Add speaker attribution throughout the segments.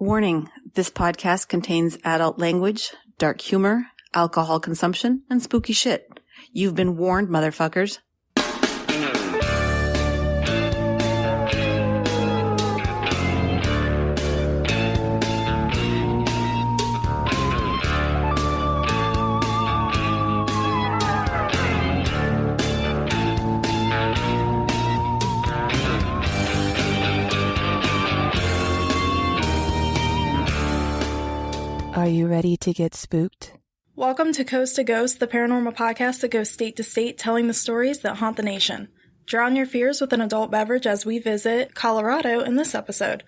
Speaker 1: Warning, this podcast contains adult language, dark humor, alcohol consumption, and spooky shit. You've been warned, motherfuckers. Are you ready to get spooked?
Speaker 2: Welcome to Coast to Ghost, the paranormal podcast that goes state to state telling the stories that haunt the nation. Drown your fears with an adult beverage as we visit Colorado in this episode.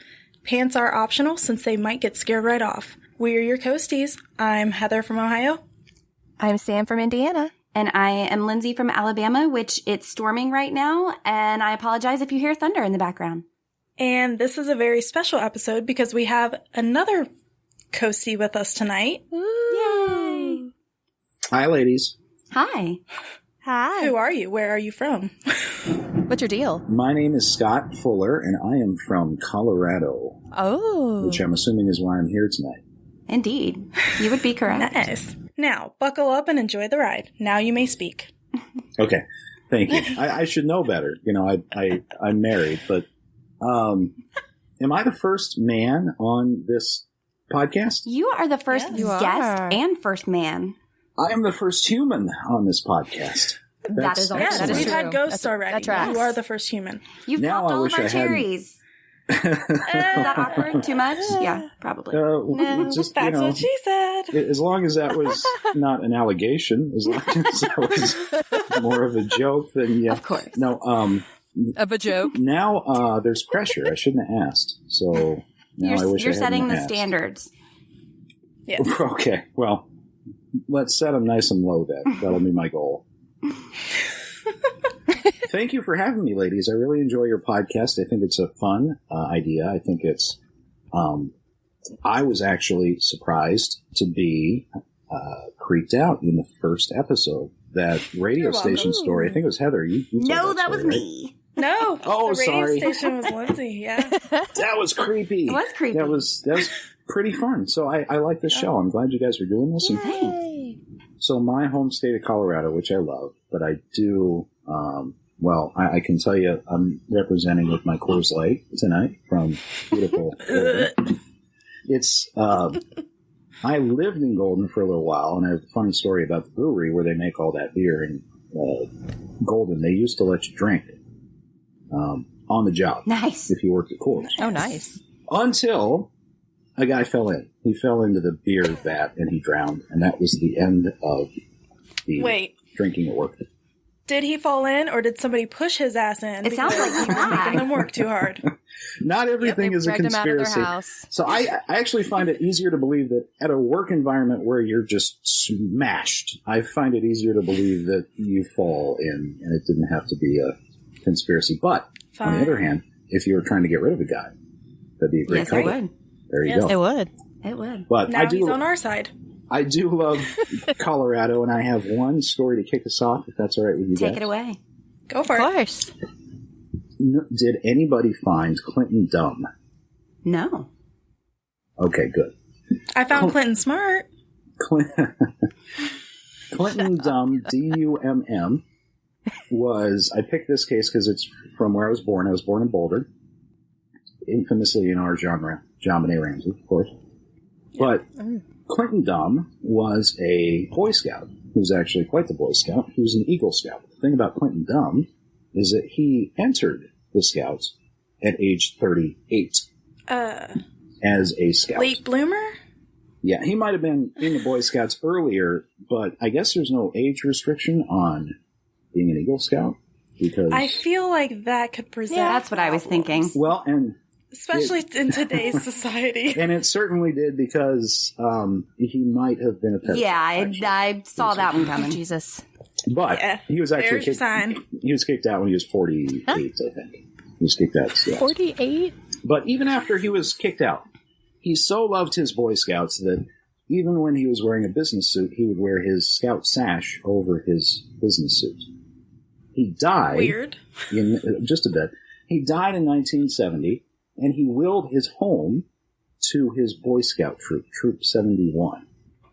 Speaker 2: Pants are optional since they might get scared right off. We are your Coasties. I'm Heather from Ohio.
Speaker 3: I'm Sam from Indiana.
Speaker 4: And I am Lindsay from Alabama, which it's storming right now, and I apologize if you hear thunder in the background.
Speaker 2: And this is a very special episode because we have another Coastie with us tonight.
Speaker 4: Yay!
Speaker 5: Hi, ladies.
Speaker 4: Hi.
Speaker 3: Hi.
Speaker 2: Who are you? Where are you from?
Speaker 3: What's your deal?
Speaker 5: My name is Scott Fuller, and I am from Colorado.
Speaker 3: Oh.
Speaker 5: Which I'm assuming is why I'm here tonight.
Speaker 4: Indeed. You would be correct.
Speaker 2: Nice. Now, buckle up and enjoy the ride. Now you may speak.
Speaker 5: Okay. Thank you. I should know better. You know, I'm married, but am I the first man on this podcast?
Speaker 4: You are the first
Speaker 3: Yes.
Speaker 4: guest and first man.
Speaker 5: I am the first human on this podcast.
Speaker 4: That is all.
Speaker 2: Yes,
Speaker 3: that is
Speaker 2: we've
Speaker 3: true.
Speaker 2: had ghosts already.
Speaker 3: That tracks.
Speaker 2: You are the first human.
Speaker 4: You've
Speaker 5: Now
Speaker 4: popped
Speaker 5: I
Speaker 4: all
Speaker 5: wish
Speaker 4: of our
Speaker 5: I hadn't.
Speaker 4: cherries. Is that awkward? Too much? Yeah, probably.
Speaker 5: Just,
Speaker 2: That's what she said.
Speaker 5: as long as that was not an allegation, as long as that was more of a joke, then yeah.
Speaker 4: Of course.
Speaker 5: No,
Speaker 3: Of a joke.
Speaker 5: now there's pressure. I shouldn't have asked. So now I wish
Speaker 4: You're
Speaker 5: I hadn't
Speaker 4: setting the
Speaker 5: asked.
Speaker 4: standards.
Speaker 2: Yes.
Speaker 5: Okay, well, let's set them nice and low then. That'll be my goal. Thank you for having me, ladies. I really enjoy your podcast. I think it's a fun idea. I think it's... I was actually surprised to be creeped out in the first episode. That radio station story. I think it was Heather. You told
Speaker 4: No, that
Speaker 5: story,
Speaker 4: was
Speaker 5: right?
Speaker 4: me.
Speaker 2: No.
Speaker 5: Oh,
Speaker 2: the radio
Speaker 5: sorry.
Speaker 2: station was Lindsay, yeah.
Speaker 5: That was creepy.
Speaker 4: It was creepy.
Speaker 5: That was pretty fun. So I like this show. I'm glad you guys are doing this. And
Speaker 3: Yay.
Speaker 5: so my home state of Colorado, which I love, but I do, I can tell you I'm representing with my Coors Light tonight from beautiful Golden. It's, I lived in Golden for a little while, and I have a funny story about the brewery where they make all that beer in Golden. They used to let you drink on the job.
Speaker 4: Nice.
Speaker 5: If you worked at Coors.
Speaker 3: Oh, nice.
Speaker 5: Until a guy fell in. He fell into the beer vat and he drowned, and that was the end of the
Speaker 2: Wait.
Speaker 5: drinking at work.
Speaker 2: Did he fall in, or did somebody push his ass in?
Speaker 4: It sounds like he
Speaker 2: making
Speaker 4: died.
Speaker 2: them work too hard.
Speaker 5: Not everything
Speaker 3: They
Speaker 5: is a
Speaker 3: dragged him out of their
Speaker 5: conspiracy.
Speaker 3: house.
Speaker 5: So I actually find it easier to believe that at a work environment where you're just smashed, I find it easier to believe that you fall in and it didn't have to be a conspiracy. But on the other hand, if you were trying to get rid of a guy, that'd be a great
Speaker 4: Yes, it
Speaker 5: couple.
Speaker 4: would.
Speaker 5: There you
Speaker 2: Yes.
Speaker 5: go.
Speaker 3: It would.
Speaker 4: It would.
Speaker 5: But
Speaker 2: Now he's on our side.
Speaker 5: I do love Colorado, and I have one story to kick us off, if that's all right with you guys.
Speaker 4: Take it away.
Speaker 2: Go for
Speaker 3: Of
Speaker 2: it.
Speaker 3: course.
Speaker 5: Did anybody find Clinton dumb?
Speaker 4: No.
Speaker 5: Okay, good.
Speaker 2: I found Clinton smart.
Speaker 5: Clinton Dumb, D-U-M-M, I picked this case because it's from where I was born. I was born in Boulder, infamously in our genre, John Benet Ramsey, of course. But Clinton Dumb was a Boy Scout. He was actually quite the Boy Scout. He was an Eagle Scout. The thing about Clinton Dumb is that he entered the Scouts at age 38 as a Scout.
Speaker 2: Late bloomer?
Speaker 5: Yeah, he might have been in the Boy Scouts earlier, but I guess there's no age restriction on being an Eagle Scout because
Speaker 2: I feel like that could present.
Speaker 4: Yeah, that's what I was thinking.
Speaker 5: well, and
Speaker 2: Especially in today's society.
Speaker 5: and it certainly did because he might have been a pedophile.
Speaker 4: Yeah,
Speaker 5: actually.
Speaker 4: I saw that one coming.
Speaker 3: Jesus.
Speaker 5: But
Speaker 2: Yeah,
Speaker 5: he was actually
Speaker 2: there's your
Speaker 5: kicked.
Speaker 2: sign.
Speaker 5: He was kicked out when he was 48, I think. He was kicked out of Scouts.
Speaker 3: 48?
Speaker 5: But even after he was kicked out, he so loved his Boy Scouts that even when he was wearing a business suit, he would wear his Scout sash over his business suit. He died.
Speaker 2: Weird.
Speaker 5: Just a bit. He died in 1970, and he willed his home to his Boy Scout troop, Troop 71.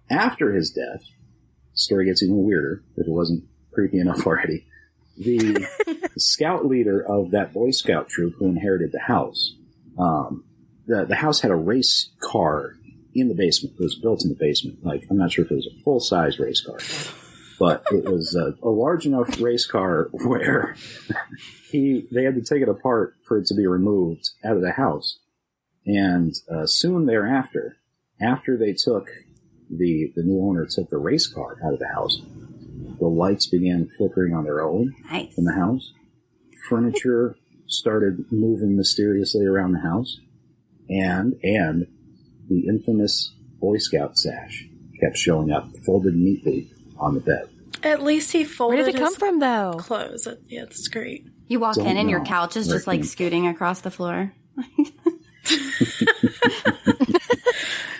Speaker 5: After his death, the story gets even weirder, if it wasn't creepy enough already. The scout leader of that Boy Scout troop who inherited the house, the house had a race car in the basement. It was built in the basement. Like, I'm not sure if it was a full-size race car, but it was a large enough race car where they had to take it apart for it to be removed out of the house. And soon thereafter, after they took the new owner took the race car out of the house, the lights began flickering on their own in the house. Furniture started moving mysteriously around the house, and the infamous Boy Scout sash kept showing up, folded neatly on the bed.
Speaker 2: At least he folded
Speaker 3: Where did it come from, though?
Speaker 2: Clothes. Yeah, that's great.
Speaker 4: You walk in and your couch is just like scooting across the floor.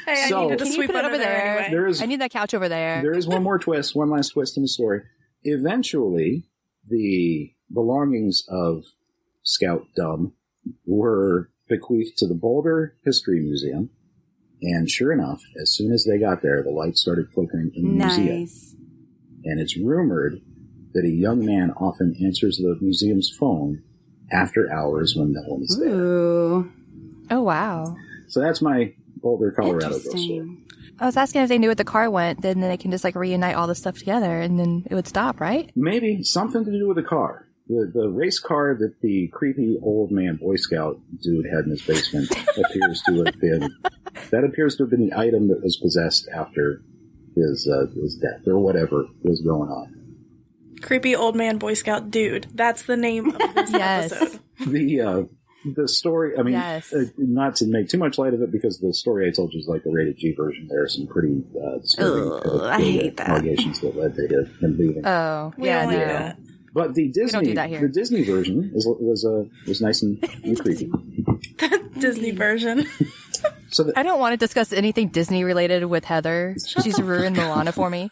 Speaker 2: Hey,
Speaker 5: So,
Speaker 2: I needed to
Speaker 3: Can you
Speaker 2: sweep
Speaker 3: put it over there?
Speaker 2: anyway.
Speaker 3: I need that couch over there.
Speaker 5: There is one more twist, one last twist in the story. Eventually, the belongings of Scout Dumb were bequeathed to the Boulder History Museum. And sure enough, as soon as they got there, the lights started flickering in the museum. And it's rumored that a young man often answers the museum's phone after hours when no one is there.
Speaker 4: Ooh.
Speaker 3: Oh, wow.
Speaker 5: So that's my Boulder, Colorado ghost story.
Speaker 4: Interesting.
Speaker 3: I was asking if they knew where the car went, then they can just like reunite all the stuff together and then it would stop, right?
Speaker 5: Maybe something to do with the car. The race car that the creepy old man Boy Scout dude had in his basement appears to have been the item that was possessed after his death or whatever was going on.
Speaker 2: Creepy old man Boy Scout dude. That's the name of this
Speaker 3: Yes.
Speaker 2: episode.
Speaker 5: The story, I mean,
Speaker 3: Yes.
Speaker 5: not to make too much light of it, because the story I told you is like a rated G version. There are some pretty disturbing
Speaker 4: I hate that.
Speaker 5: allegations that led to him leaving.
Speaker 3: Oh,
Speaker 2: We
Speaker 3: yeah,
Speaker 2: don't like
Speaker 3: no.
Speaker 2: that.
Speaker 5: But the
Speaker 3: don't do that here.
Speaker 5: Disney version was nice and creepy.
Speaker 2: Disney version.
Speaker 5: So
Speaker 3: I don't want to discuss anything Disney related with Heather. She's ruined Moana for me.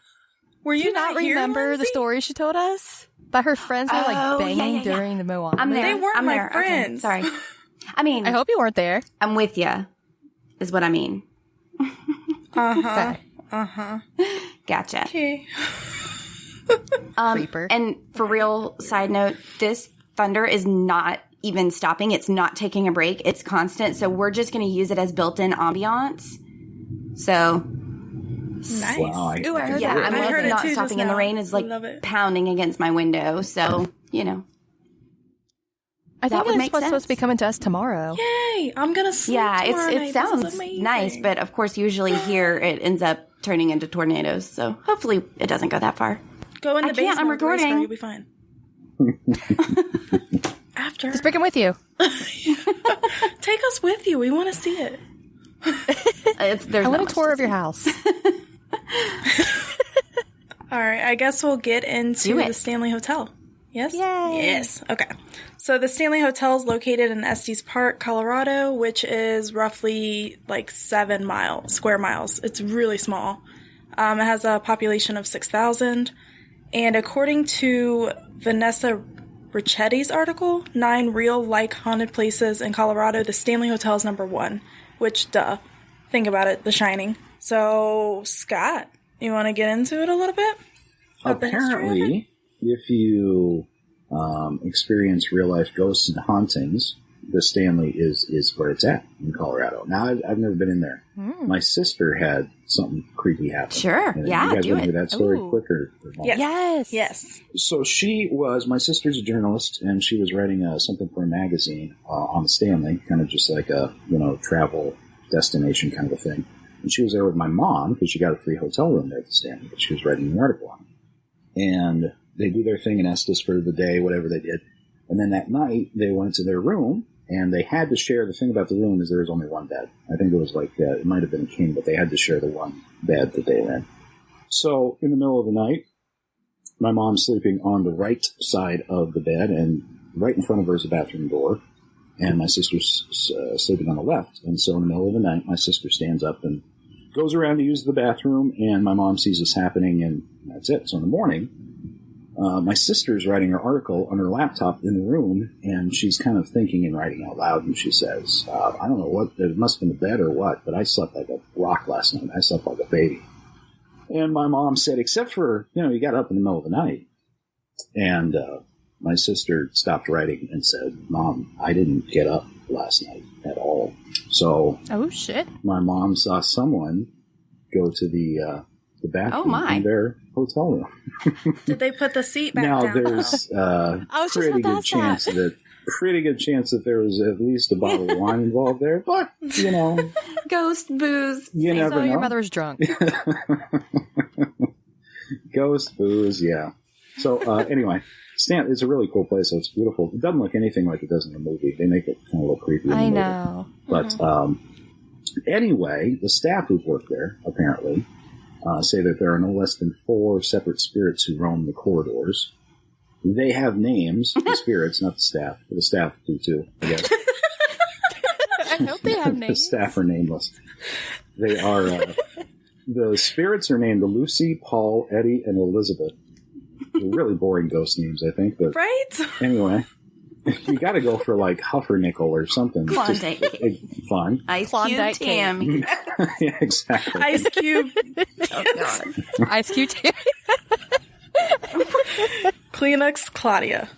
Speaker 2: Were
Speaker 3: Do you not
Speaker 2: here,
Speaker 3: remember the
Speaker 2: Lindsay?
Speaker 3: story she told us? That her friends were like
Speaker 4: Oh,
Speaker 3: banging
Speaker 4: yeah.
Speaker 3: during the Moana.
Speaker 4: I'm there.
Speaker 2: They weren't
Speaker 4: I'm
Speaker 2: my
Speaker 4: there. Okay,
Speaker 2: friends.
Speaker 4: sorry. I mean,
Speaker 3: I hope you weren't there.
Speaker 4: I'm with you, is what I mean.
Speaker 2: Uh-huh.
Speaker 3: Okay.
Speaker 4: Gotcha.
Speaker 2: Okay.
Speaker 3: Creeper.
Speaker 4: And for real, side note, this thunder is not even stopping. It's not taking a break. It's constant. So we're just going to use it as built-in ambiance. So,
Speaker 2: Nice.
Speaker 5: wow,
Speaker 3: Ooh, I heard
Speaker 4: yeah,
Speaker 3: that.
Speaker 4: I mean,
Speaker 2: I heard
Speaker 4: it's
Speaker 2: it
Speaker 4: not
Speaker 2: too just
Speaker 4: stopping. And the
Speaker 2: now.
Speaker 4: rain is like
Speaker 2: Love it.
Speaker 4: pounding against my window. So, you know.
Speaker 3: I think
Speaker 4: would
Speaker 3: it's
Speaker 4: make
Speaker 3: supposed to be
Speaker 4: sense.
Speaker 3: coming to us tomorrow.
Speaker 2: Yay! I'm gonna sleep
Speaker 4: Yeah,
Speaker 2: tomorrow night.
Speaker 4: it
Speaker 2: This is
Speaker 4: sounds
Speaker 2: amazing.
Speaker 4: nice. But of course, usually here it ends up turning into tornadoes. So hopefully it doesn't go that far.
Speaker 2: Go in the
Speaker 4: I can't,
Speaker 2: basement.
Speaker 4: I'm
Speaker 2: with the race car,
Speaker 4: recording.
Speaker 2: You'll be fine. After.
Speaker 3: Just bring him with you.
Speaker 2: Take us with you. We want to see it.
Speaker 4: There's
Speaker 3: I
Speaker 4: not
Speaker 3: want a
Speaker 4: much
Speaker 3: tour
Speaker 4: to
Speaker 3: of your
Speaker 4: say.
Speaker 3: house.
Speaker 2: All right. I guess we'll get into
Speaker 4: Do it.
Speaker 2: the Stanley Hotel. Yes?
Speaker 3: Yay.
Speaker 2: Yes. Okay. So the Stanley Hotel is located in Estes Park, Colorado, which is roughly like 7 square miles. It's really small. It has a population of 6,000. And according to Vanessa Ricchetti's article, 9 real-like haunted places in Colorado, the Stanley Hotel is number 1. Which, duh. Think about it, The Shining. So, Scott, you want to get into it a little bit? About the history of it?
Speaker 5: Apparently, if you experience real life ghosts and hauntings, the Stanley is where it's at in Colorado. Now, I've never been in there. My sister had something creepy happen.
Speaker 4: Sure.
Speaker 5: And
Speaker 4: Yeah,
Speaker 5: you guys
Speaker 4: do
Speaker 5: want to
Speaker 4: it.
Speaker 5: hear that story
Speaker 3: Ooh.
Speaker 5: quicker?
Speaker 2: Yes.
Speaker 3: Yes.
Speaker 2: Yes.
Speaker 5: So my sister's a journalist, and she was writing something for a magazine on the Stanley, kind of just like a travel destination kind of a thing. And she was there with my mom because she got a free hotel room there at the Stanley, but she was writing the article on it. And they do their thing in Estes for the day, whatever they did. And then that night, they went to their room, and they had to share. The thing about the room is there was only one bed. I think it was like, it might have been a king, but they had to share the one bed that they were in. So in the middle of the night, my mom's sleeping on the right side of the bed, and right in front of her is the bathroom door, and my sister's sleeping on the left. And so in the middle of the night, my sister stands up and goes around to use the bathroom, and my mom sees this happening, and that's it. So in the morning, my sister's writing her article on her laptop in the room, and she's kind of thinking and writing out loud, and she says, I don't know what, it must have been the bed or what, but I slept like a rock last night. I slept like a baby. And my mom said, except for, you got up in the middle of the night. And my sister stopped writing and said, Mom, I didn't get up last night at all. So
Speaker 3: oh, shit.
Speaker 5: My mom saw someone go to the bathroom in their hotel room.
Speaker 2: Did they put the seat back
Speaker 5: now,
Speaker 2: down?
Speaker 5: There's pretty good chance that there was at least a bottle of wine involved there, but,
Speaker 4: Ghost booze.
Speaker 5: You never know.
Speaker 3: Your mother was drunk.
Speaker 5: Ghost booze, yeah. So, anyway, it's a really cool place. So it's beautiful. It doesn't look anything like it does in the movie. They make it kind of look creepy in the movie.
Speaker 3: know.
Speaker 5: But, anyway, the staff who've worked there, apparently, say that there are no less than 4 separate spirits who roam the corridors. They have names, the spirits, not the staff. But the staff do too, I guess.
Speaker 3: I hope they have names.
Speaker 5: The staff are nameless. They are, the spirits are named Lucy, Paul, Eddie, and Elizabeth. They're really boring ghost names, I think. But
Speaker 2: right?
Speaker 5: Anyway, you got to go for like Huffernickel or something.
Speaker 4: Klondike.
Speaker 5: Just fun.
Speaker 4: Ice
Speaker 3: Klondike
Speaker 4: Cube Tammy.
Speaker 5: Yeah, exactly.
Speaker 2: Ice Cube.
Speaker 4: Oh, God.
Speaker 3: Ice Cube.
Speaker 2: Kleenex Claudia.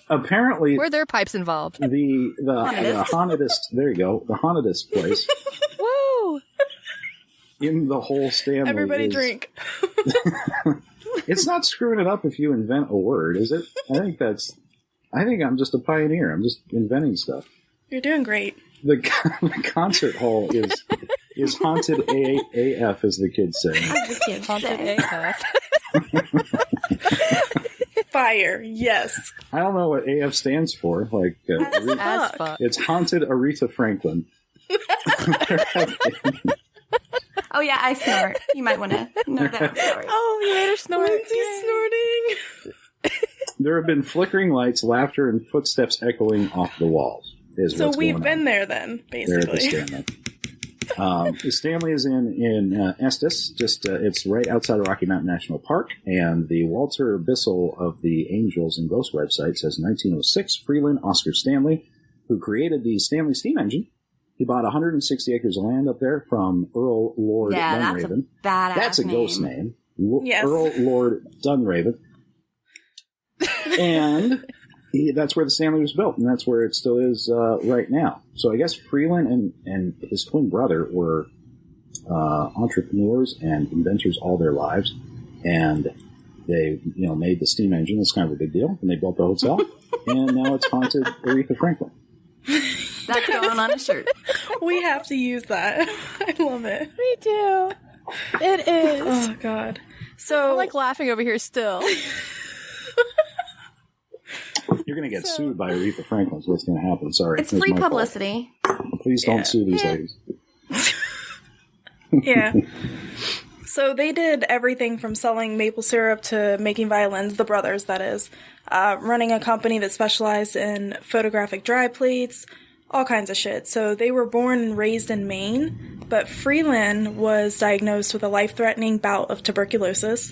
Speaker 5: Apparently,
Speaker 3: Were there pipes involved?
Speaker 5: the hauntedest. There you go. The hauntedest place
Speaker 3: Woo!
Speaker 5: in the whole Stanley.
Speaker 2: Everybody drink.
Speaker 5: It's not screwing it up if you invent a word, is it? I think I'm just a pioneer. I'm just inventing stuff.
Speaker 2: You're doing great.
Speaker 5: The concert hall is haunted AF, as the kids say.
Speaker 3: Haunted AF.
Speaker 2: Fire, yes.
Speaker 5: I don't know what AF stands for. Like
Speaker 3: As fuck.
Speaker 5: it's haunted Aretha Franklin.
Speaker 4: Oh, yeah, I snort. You might want to know that story.
Speaker 3: Oh, you made her snort.
Speaker 2: Lindsay's snorting.
Speaker 5: There have been flickering lights, laughter, and footsteps echoing off the walls.
Speaker 2: So we've been there then,
Speaker 5: There at the
Speaker 2: basically.
Speaker 5: Stanley. The Stanley is in Estes. It's right outside of Rocky Mountain National Park. And the Walter Bissell of the Angels and Ghosts website says 1906, Freeland Oscar Stanley, who created the Stanley steam engine, he bought 160 acres of land up there from Earl Lord Dunraven.
Speaker 4: That's
Speaker 5: a ghost name.
Speaker 2: Yes.
Speaker 5: Earl Lord Dunraven. And that's where the Stanley was built, and that's where it still is right now. So I guess Freeland and his twin brother were entrepreneurs and inventors all their lives, and they made the steam engine. It's kind of a big deal, and they built the hotel, and now it's haunted Aretha Franklin.
Speaker 4: That's going on a shirt.
Speaker 2: We have to use that. I love it.
Speaker 3: Me too. It is.
Speaker 2: Oh, God. So,
Speaker 3: I'm like laughing over here still.
Speaker 5: You're going to get sued by Aretha Franklin, so what's going to happen? Sorry.
Speaker 4: It's free publicity.
Speaker 5: Please don't sue these ladies.
Speaker 2: yeah. So they did everything from selling maple syrup to making violins, the brothers, that is, running a company that specialized in photographic dry plates, all kinds of shit. So they were born and raised in Maine, but Freeland was diagnosed with a life-threatening bout of tuberculosis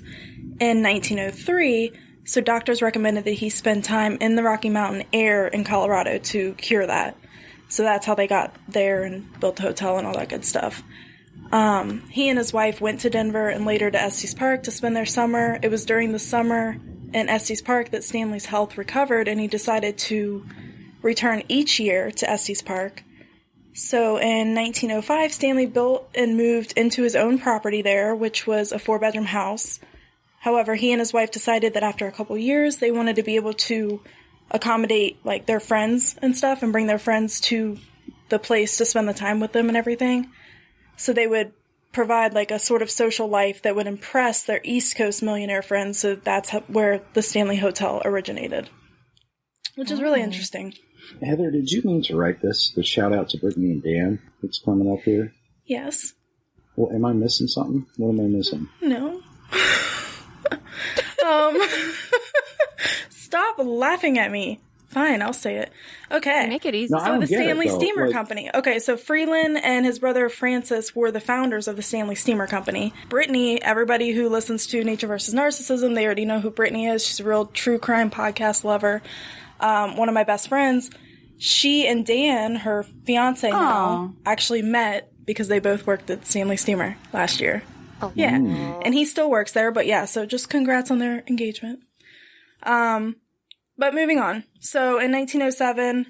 Speaker 2: in 1903, so doctors recommended that he spend time in the Rocky Mountain air in Colorado to cure that. So that's how they got there and built the hotel and all that good stuff. He and his wife went to Denver and later to Estes Park to spend their summer. It was during the summer in Estes Park that Stanley's health recovered, and he decided to return each year to Estes Park. So in 1905, Stanley built and moved into his own property there, which was a 4-bedroom house. However, he and his wife decided that after a couple years, they wanted to be able to accommodate like their friends and stuff and bring their friends to the place to spend the time with them and everything. So they would provide like a sort of social life that would impress their East Coast millionaire friends. So that's where the Stanley Hotel originated, which is really interesting.
Speaker 5: Heather, did you mean to write this? The shout out to Brittany and Dan that's coming up here?
Speaker 2: Yes.
Speaker 5: Well, am I missing something? What am I missing?
Speaker 2: No. Stop laughing at me. Fine, I'll say it. Okay.
Speaker 3: Make it easy.
Speaker 5: No, I
Speaker 2: So
Speaker 5: don't
Speaker 2: the
Speaker 5: get it,
Speaker 2: Stanley
Speaker 5: though.
Speaker 2: Steamer
Speaker 5: Like-
Speaker 2: Company. Okay, so Freeland and his brother Francis were the founders of the Stanley Steamer Company. Brittany, everybody who listens to Nature vs. Narcissism, they already know who Brittany is. She's a real true crime podcast lover. One of my best friends. She and Dan, her fiance now, actually met because they both worked at Stanley Steamer last year. Oh. Yeah. And he still works there, but yeah, so just congrats on their engagement. But moving on. So in 1907,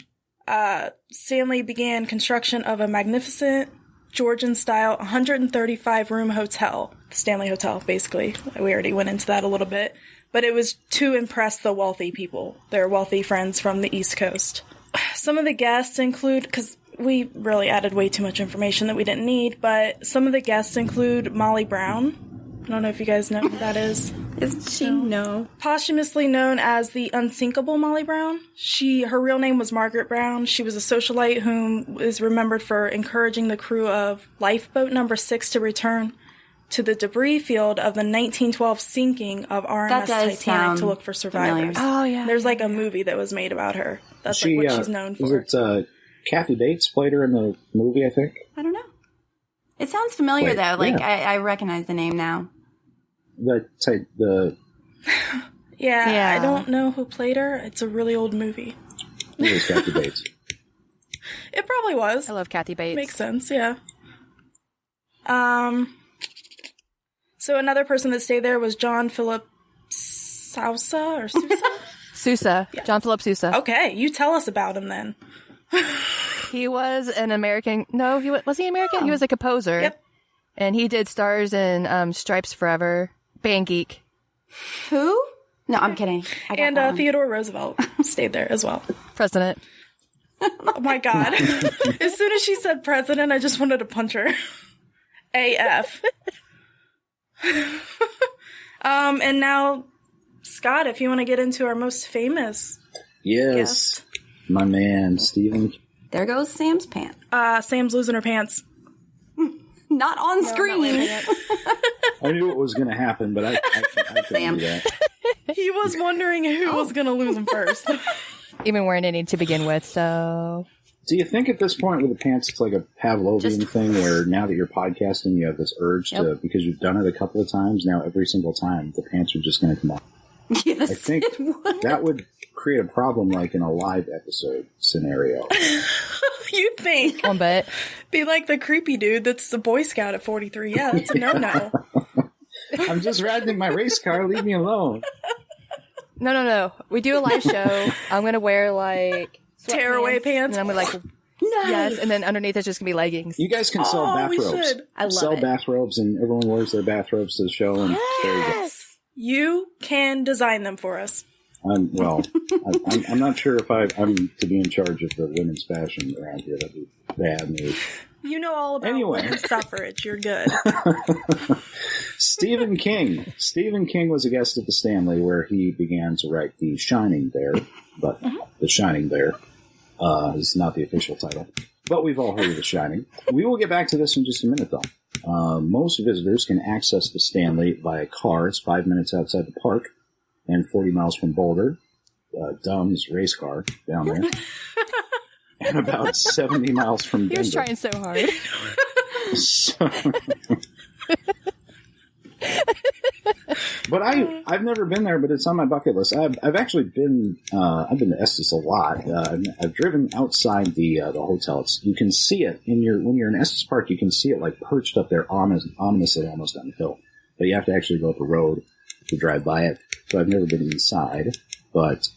Speaker 2: Stanley began construction of a magnificent Georgian-style 135-room hotel, the Stanley Hotel, basically. We already went into that a little bit. But it was to impress the wealthy people, their wealthy friends from the East Coast. Some of the guests include, because we really added way too much information that we didn't need, but some of the guests include Molly Brown. I don't know if you guys know who that is.
Speaker 4: Isn't she? No.
Speaker 2: Posthumously known as the unsinkable Molly Brown. Her real name was Margaret Brown. She was a socialite whom is remembered for encouraging the crew of lifeboat number 6 to return to the debris field of the 1912 sinking of RMS Titanic to look for survivors.
Speaker 3: Oh, yeah.
Speaker 2: There's like a movie that was made about her. That's like what she's known for.
Speaker 5: Is it Kathy Bates played her in the movie, I think?
Speaker 4: I don't know. It sounds familiar,
Speaker 5: Wait,
Speaker 4: though. Like,
Speaker 5: yeah.
Speaker 4: I recognize the name now.
Speaker 2: Yeah, I don't know who played her. It's a really old movie.
Speaker 5: It was Kathy Bates.
Speaker 2: It probably was.
Speaker 3: I love Kathy Bates.
Speaker 2: Makes sense, yeah. So another person that stayed there was John Philip Sousa or Sousa?
Speaker 3: Sousa. Yeah. John Philip Sousa.
Speaker 2: Okay, you tell us about him then.
Speaker 3: He was an American. No, was he American? He was a composer.
Speaker 2: Yep.
Speaker 3: And he did stars in Stripes Forever, Band Geek.
Speaker 4: Who? No, I'm kidding.
Speaker 2: And Theodore Roosevelt stayed there as well.
Speaker 3: President.
Speaker 2: Oh my God. As soon as she said president, I just wanted to punch her. AF. And now, Scott, if you want to get into our most famous
Speaker 5: Yes.
Speaker 2: guest.
Speaker 5: My man, Stephen.
Speaker 4: There goes Sam's pants.
Speaker 2: Sam's losing her pants.
Speaker 4: Not on screen.
Speaker 5: I knew it was going to happen, but I couldn't do that.
Speaker 2: He was wondering who was going to lose him first.
Speaker 3: Even wearing any to begin with, so...
Speaker 5: Do you think at this point with the pants it's like a Pavlovian thing where now that you're podcasting you have this urge to, because you've done it a couple of times, now every single time the pants are just going to come off?
Speaker 4: Yes,
Speaker 5: I think that would create a problem like in a live episode scenario.
Speaker 2: You think?
Speaker 3: One bit.
Speaker 2: Be like the creepy dude that's the Boy Scout at 43. Yeah, that's a no-no.
Speaker 5: I'm just riding in my race car, leave me alone.
Speaker 3: No. We do a live show. I'm going to wear like...
Speaker 2: Tearaway pants.
Speaker 3: And I'm going to like... Yes, and then underneath it's just going to be leggings.
Speaker 5: You guys can sell bathrobes.
Speaker 2: We should.
Speaker 4: I love
Speaker 5: sell
Speaker 4: it.
Speaker 5: bathrobes and everyone wears their bathrobes to the show and there you go.
Speaker 2: You can design them for us.
Speaker 5: I'm not sure if I'm to be in charge of the women's fashion around here. That'd be bad news.
Speaker 2: You know all about women's suffrage. You're good.
Speaker 5: Stephen King. Stephen King was a guest at the Stanley where he began to write The Shining Bear, but The Shining Bear is not the official title. But we've all heard of The Shining. We will get back to this in just a minute, though. Most visitors can access the Stanley by car. It's 5 minutes outside the park and 40 miles from Boulder. Dumb's race car down there. And about 70 miles from Denver.
Speaker 3: He was trying so hard.
Speaker 5: But I've never been there, but it's on my bucket list. I've actually been I've been to Estes a lot. I've driven outside the hotel. You can see it when you're in Estes Park. You can see it like perched up there, ominously almost on the hill. But you have to actually go up a road to drive by it. So I've never been inside. But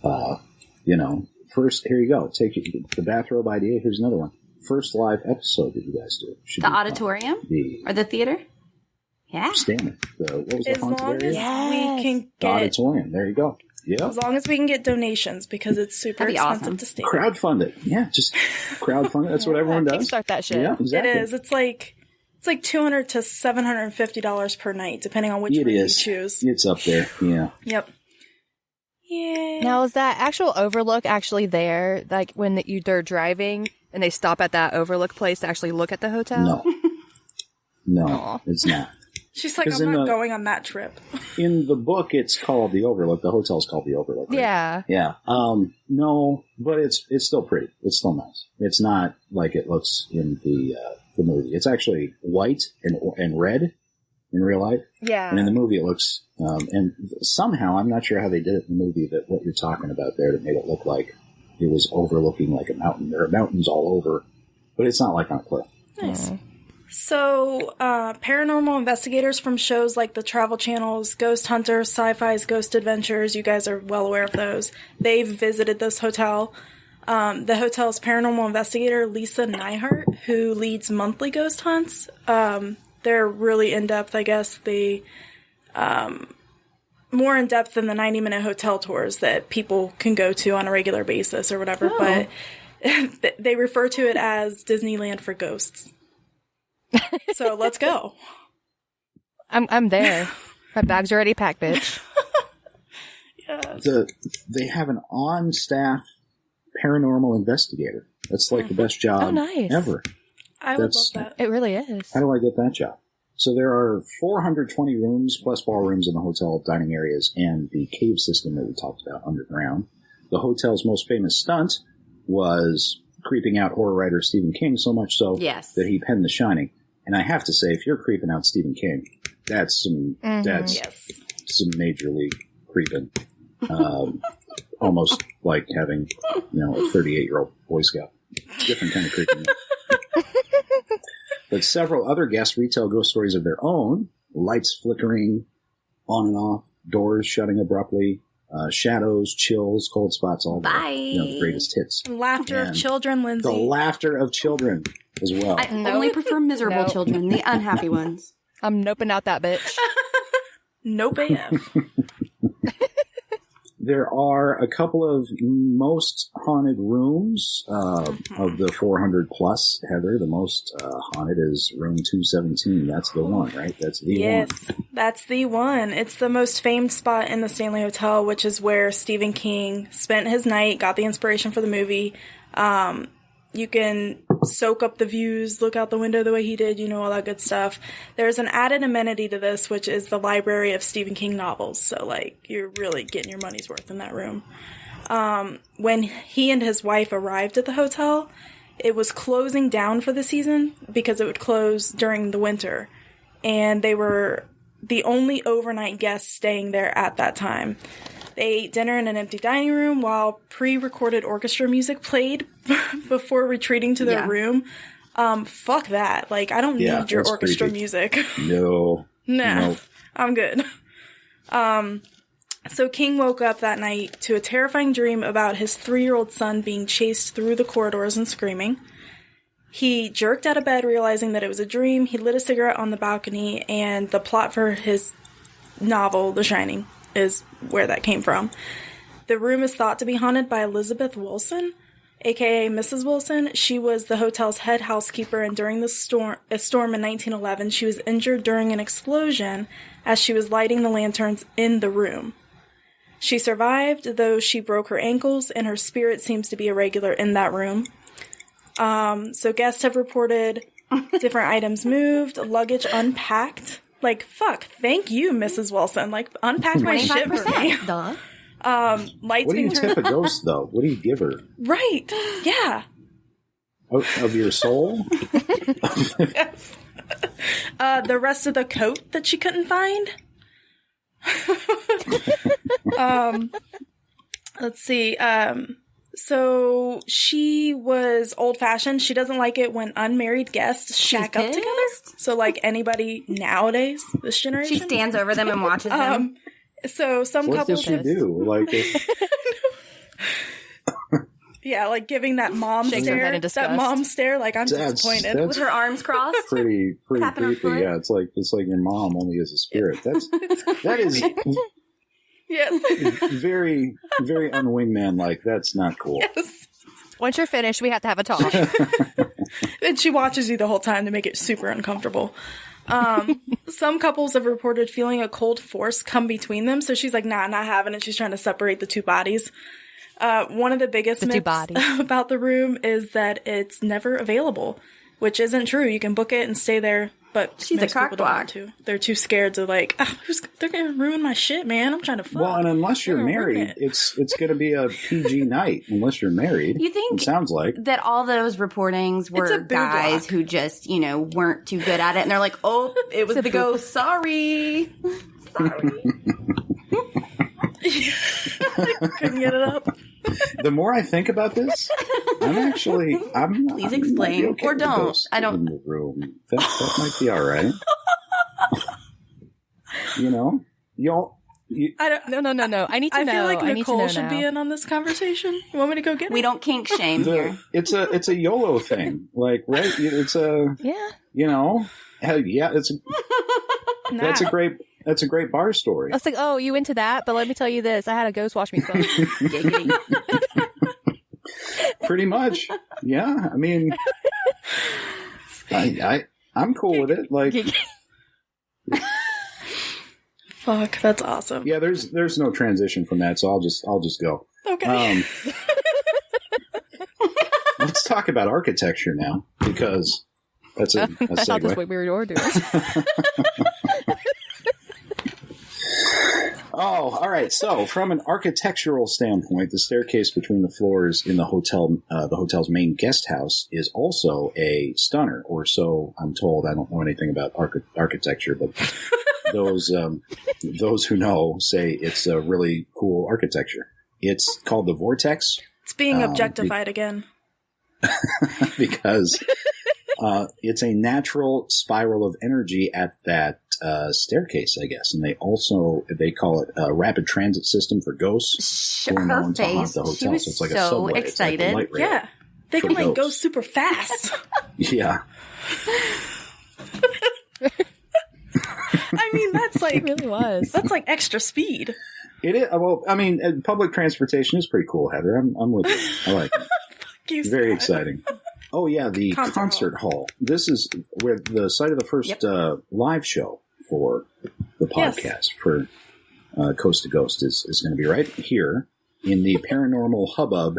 Speaker 5: first here you go. Take the bathrobe idea. Here's another one. First live episode that you guys do. Should
Speaker 4: The
Speaker 5: be
Speaker 4: auditorium? Or the theater? Yeah.
Speaker 5: Stanley. What was the
Speaker 2: As
Speaker 5: haunted
Speaker 2: long
Speaker 5: area?
Speaker 2: as we can
Speaker 5: The
Speaker 2: get,
Speaker 5: auditorium. There you go. Yeah.
Speaker 2: as long as we can get donations because it's super
Speaker 4: That'd be
Speaker 2: expensive
Speaker 4: awesome.
Speaker 2: to stay.
Speaker 5: Crowdfund it. Yeah, just crowdfund it. That's what everyone does.
Speaker 3: Start that shit.
Speaker 5: Yeah, exactly.
Speaker 2: It is. It's like $200 to $750 per night, depending on which
Speaker 5: It
Speaker 2: room you
Speaker 5: is.
Speaker 2: choose.
Speaker 5: It's up there. Yeah.
Speaker 2: Yep. Yeah.
Speaker 3: Now, is that actual overlook actually there? Like when they're driving and they stop at that overlook place to actually look at the hotel?
Speaker 5: No. No, it's not.
Speaker 2: She's like,
Speaker 5: 'Cause
Speaker 2: I'm not going on that trip.
Speaker 5: In the book, it's called the Overlook. The hotel's called the Overlook. Right?
Speaker 3: Yeah.
Speaker 5: Yeah. No, but it's still pretty. It's still nice. It's not like it looks in the movie. It's actually white and red in real life.
Speaker 3: Yeah.
Speaker 5: And in the movie, it looks, and somehow, I'm not sure how they did it in the movie, that what you're talking about there that made it look like it was overlooking like a mountain. There are mountains all over, but it's not like on a cliff.
Speaker 2: Nice. So, paranormal investigators from shows like the Travel Channel's Ghost Hunters, Sci-Fi's Ghost Adventures, you guys are well aware of those. They've visited this hotel. The hotel's paranormal investigator, Lisa Neihart, who leads monthly ghost hunts, they're really in-depth, I guess. They, more in-depth than the 90-minute hotel tours that people can go to on a regular basis or whatever, but they refer to it as Disneyland for ghosts. So let's go.
Speaker 3: I'm there. My bag's already packed, bitch.
Speaker 2: Yes.
Speaker 5: They have an on-staff paranormal investigator. That's like the best job ever.
Speaker 2: I would love that.
Speaker 3: It really is.
Speaker 5: How do I get that job? So there are 420 rooms plus ballrooms in the hotel, dining areas, and the cave system that we talked about underground. The hotel's most famous stunt was creeping out horror writer Stephen King, so much so that he penned The Shining. And I have to say, if you're creeping out Stephen King, that's some major league creeping. Almost like having, a 38-year-old Boy Scout. Different kind of creeping. But several other guests retell ghost stories of their own. Lights flickering on and off, doors shutting abruptly, shadows, chills, cold spots, all the greatest hits.
Speaker 2: Laughter of children, Lindsay.
Speaker 5: The laughter of children as well.
Speaker 4: I only prefer miserable children, the unhappy ones.
Speaker 3: I'm noping out that bitch.
Speaker 2: Nope AF.
Speaker 5: There are a couple of most haunted rooms of the 400 plus. Heather, the most haunted is room 217. That's the one, right? That's the one.
Speaker 2: Yes, that's the one. It's the most famed spot in the Stanley Hotel, which is where Stephen King spent his night, got the inspiration for the movie. You can soak up the views, look out the window the way he did, all that good stuff. There's an added amenity to this, which is the library of Stephen King novels. So, you're really getting your money's worth in that room. When he and his wife arrived at the hotel, it was closing down for the season because it would close during the winter. And they were the only overnight guests staying there at that time. They ate dinner in an empty dining room while pre-recorded orchestra music played before retreating to their room. Fuck that. I don't need your orchestra music.
Speaker 5: No.
Speaker 2: Nah, I'm good. So King woke up that night to a terrifying dream about his 3-year-old son being chased through the corridors and screaming. He jerked out of bed, realizing that it was a dream. He lit a cigarette on the balcony, and the plot for his novel, The Shining, is where that came from. The room is thought to be haunted by Elizabeth Wilson, aka Mrs. Wilson. She was the hotel's head housekeeper, and during a storm in 1911, she was injured during an explosion as she was lighting the lanterns in the room. She survived, though she broke her ankles, and her spirit seems to be irregular in that room. So guests have reported different items moved, luggage unpacked. Fuck, thank you, Mrs. Wilson. Unpack my shit for me.
Speaker 4: Duh.
Speaker 5: What
Speaker 2: Lights
Speaker 5: do you
Speaker 2: being turned
Speaker 5: tip a ghost, though? What do you give her?
Speaker 2: Right. Yeah.
Speaker 5: Of your soul?
Speaker 2: Yes. The rest of the coat that she couldn't find. Let's see. So she was old-fashioned. She doesn't like it when unmarried guests shack up together. So anybody nowadays, this generation.
Speaker 4: She stands over them and watches them.
Speaker 2: So some
Speaker 5: What
Speaker 2: couples
Speaker 5: does she do?
Speaker 2: yeah, giving that mom
Speaker 3: Shakes her head in
Speaker 2: stare. That mom stare, I'm disappointed.
Speaker 4: With her arms crossed.
Speaker 5: Pretty
Speaker 4: Tapping her
Speaker 5: creepy.
Speaker 4: foot.
Speaker 5: Yeah, it's like your mom only as a spirit. That is
Speaker 2: Yes.
Speaker 5: very, very un-wingman like. That's not cool.
Speaker 2: Yes.
Speaker 3: Once you're finished, we have to have a talk.
Speaker 2: And she watches you the whole time to make it super uncomfortable. Some couples have reported feeling a cold force come between them. So she's like, nah, not having it. She's trying to separate the two bodies. One of the biggest myths about the room is that it's never available. which isn't true. You can book it and stay there, but
Speaker 4: She's a
Speaker 2: most people don't want
Speaker 4: cockblock.
Speaker 2: to. They're too scared to like, they're going to ruin my shit, man. I'm trying to fuck.
Speaker 5: Well, and unless you're
Speaker 2: They're gonna ruin
Speaker 5: married,
Speaker 2: it.
Speaker 5: it's going to be a PG night. Unless you're married,
Speaker 4: You think
Speaker 5: it sounds like.
Speaker 4: that all those reportings
Speaker 2: It's a
Speaker 4: were
Speaker 2: boo
Speaker 4: guys
Speaker 2: block.
Speaker 4: who just, you know, weren't too good at it, and they're like, "Oh, it was the ghost. Sorry, sorry."
Speaker 2: Couldn't get it up.
Speaker 5: The more I think about this, I'm
Speaker 4: Please explain.
Speaker 5: might be
Speaker 4: Or
Speaker 5: with
Speaker 4: don't.
Speaker 5: ghosts
Speaker 4: I don't-
Speaker 5: in the room. That might be all right. You know,
Speaker 2: I don't.
Speaker 3: No. I need to
Speaker 2: I
Speaker 3: know.
Speaker 2: feel like
Speaker 3: I need to know
Speaker 2: Nicole should
Speaker 3: now.
Speaker 2: be in on this conversation. You want me to go get her?
Speaker 4: We don't kink shame here.
Speaker 5: it's a YOLO thing. Like, right? It's a,
Speaker 3: Yeah.
Speaker 5: you know, hell, yeah. That's a great bar story.
Speaker 3: I was like, oh, you into that? But let me tell you this. I had a ghost watch me film.
Speaker 4: Giggity.
Speaker 5: Pretty much. Yeah. I mean, I'm cool with it. Like,
Speaker 2: Fuck, that's awesome.
Speaker 5: yeah, there's no transition from that, so I'll just go.
Speaker 2: Okay.
Speaker 5: Let's talk about architecture now, because that's a
Speaker 3: I thought that's
Speaker 5: segue.
Speaker 3: what we were doing.
Speaker 5: Oh, all right. So, from an architectural standpoint, the staircase between the floors in the hotel's main guest house, is also a stunner, or so I'm told. I don't know anything about architecture, but those who know say it's a really cool architecture. It's called the Vortex
Speaker 2: It's being objectified again.
Speaker 5: because it's a natural spiral of energy at that staircase, I guess. And they call it a rapid transit system for ghosts who are
Speaker 4: Her
Speaker 5: known to haunt
Speaker 4: face.
Speaker 5: the hotel.
Speaker 4: She was
Speaker 5: so it's like a
Speaker 4: so
Speaker 5: subway. It's like
Speaker 4: excited.
Speaker 5: a light rail.
Speaker 2: Yeah. They
Speaker 5: For
Speaker 2: can like go
Speaker 5: ghosts.
Speaker 2: super fast.
Speaker 5: Yeah.
Speaker 2: I mean, that's
Speaker 3: It
Speaker 2: like
Speaker 3: really was.
Speaker 2: that's like extra speed.
Speaker 5: It is. Well, I mean, public transportation is pretty cool, Heather. I'm with you. I like it.
Speaker 2: You
Speaker 5: Very
Speaker 2: said.
Speaker 5: exciting. Oh, yeah, the concert hall. This is where the site of the first live show for the podcast
Speaker 2: Yes.
Speaker 5: for Coast to Ghost is going to be right here in the paranormal hubbub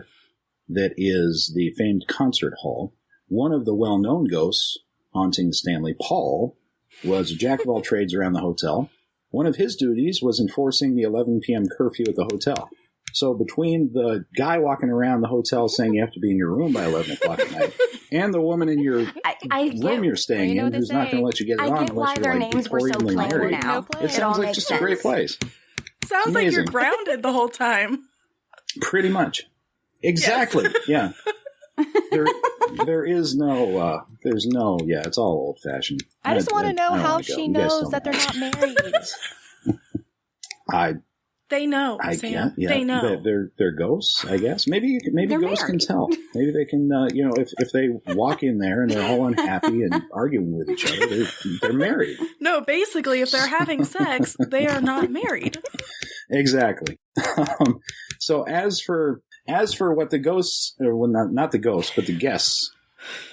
Speaker 5: that is the famed concert hall. One of the well-known ghosts haunting Stanley Paul was a jack of all trades around the hotel. One of his duties was enforcing the 11 p.m. curfew at the hotel. So between the guy walking around the hotel saying you have to be in your room by 11 o'clock at night, and the woman in your room you're staying
Speaker 3: you know
Speaker 5: in
Speaker 3: what they
Speaker 5: who's not going
Speaker 3: say.
Speaker 5: to let you get it
Speaker 4: I
Speaker 5: on
Speaker 4: get why
Speaker 5: unless
Speaker 4: their
Speaker 5: you're like
Speaker 4: names were so
Speaker 5: Victorianly
Speaker 4: plain
Speaker 5: married.
Speaker 4: now.
Speaker 3: No play.
Speaker 5: It sounds
Speaker 4: all
Speaker 5: like
Speaker 4: makes
Speaker 5: just a great place.
Speaker 2: Sounds like you're
Speaker 5: Amazing.
Speaker 2: grounded the whole time.
Speaker 5: Pretty much. Exactly. Yeah. It's all old fashioned.
Speaker 3: I just want to know how
Speaker 5: wanna go.
Speaker 3: she
Speaker 5: You guys
Speaker 3: knows
Speaker 5: don't
Speaker 3: that they're
Speaker 5: know.
Speaker 3: not married.
Speaker 2: They know,
Speaker 5: I
Speaker 2: Sam.
Speaker 5: can't. Yeah,
Speaker 2: They know.
Speaker 5: They're ghosts, I guess. Maybe
Speaker 4: They're
Speaker 5: ghosts can
Speaker 4: married.
Speaker 5: tell. Maybe they can. If they walk in there and they're all unhappy and arguing with each other, they're married.
Speaker 2: No, basically, if they're having sex, they are not married.
Speaker 5: Exactly. So as for what the ghosts, or well, not the ghosts, but the guests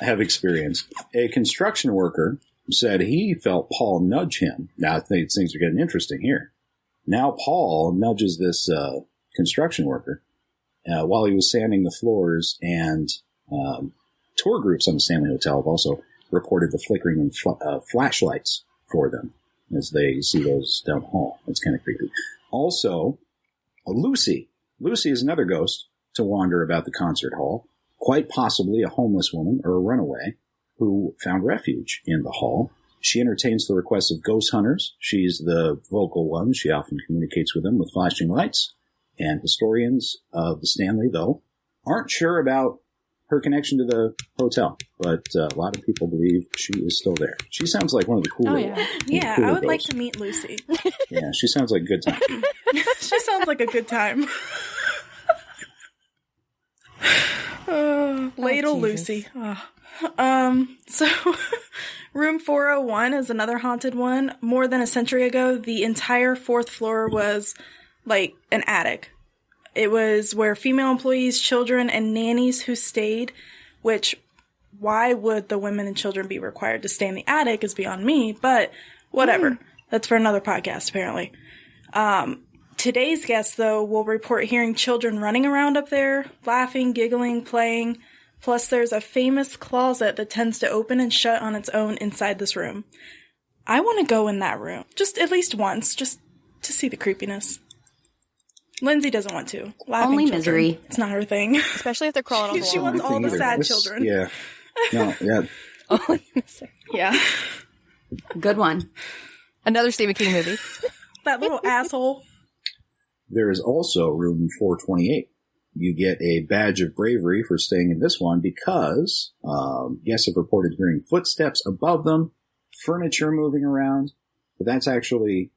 Speaker 5: have experienced, a construction worker said he felt Paul nudge him. Now things are getting interesting here. Now Paul nudges this construction worker while he was sanding the floors, and tour groups on the Stanley Hotel have also reported the flickering of flashlights for them as they see those down the hall. That's kind of creepy. Also, Lucy. Lucy is another ghost to wander about the concert hall, quite possibly a homeless woman or a runaway who found refuge in the hall. She entertains the requests of ghost hunters. She's the vocal one. She often communicates with them with flashing lights. And historians of the Stanley, though, aren't sure about her connection to the hotel. But a lot of people believe she is still there. She sounds like one of the cooler
Speaker 3: Oh, yeah.
Speaker 2: Yeah,
Speaker 5: cooler
Speaker 2: I would like
Speaker 5: ghosts.
Speaker 2: to meet Lucy.
Speaker 5: Yeah, she sounds like a good time.
Speaker 2: She sounds like a good time. Ladle
Speaker 3: Jesus.
Speaker 2: Lucy. So room 401 is another haunted one. More than a century ago, the entire fourth floor was like an attic. It was where female employees, children, and nannies who stayed, which why would the women and children be required to stay in the attic is beyond me, but whatever. That's for another podcast, apparently. Today's guest, though, will report hearing children running around up there, laughing, giggling, playing Plus, there's a famous closet that tends to open and shut on its own inside this room. I want to go in that room. Just at least once, just to see the creepiness. Lindsay doesn't want to. Laughing
Speaker 4: Only
Speaker 2: children.
Speaker 4: misery.
Speaker 2: It's not her thing.
Speaker 3: Especially if they're crawling on the
Speaker 2: She
Speaker 3: wall.
Speaker 2: wants all the sad children.
Speaker 5: Yeah. No, yeah.
Speaker 3: Only misery.
Speaker 2: Yeah.
Speaker 4: Good one.
Speaker 3: Another Stephen King movie.
Speaker 2: That little asshole.
Speaker 5: There is also room 428. You get a badge of bravery for staying in this one because guests have reported hearing footsteps above them, furniture moving around, but that's actually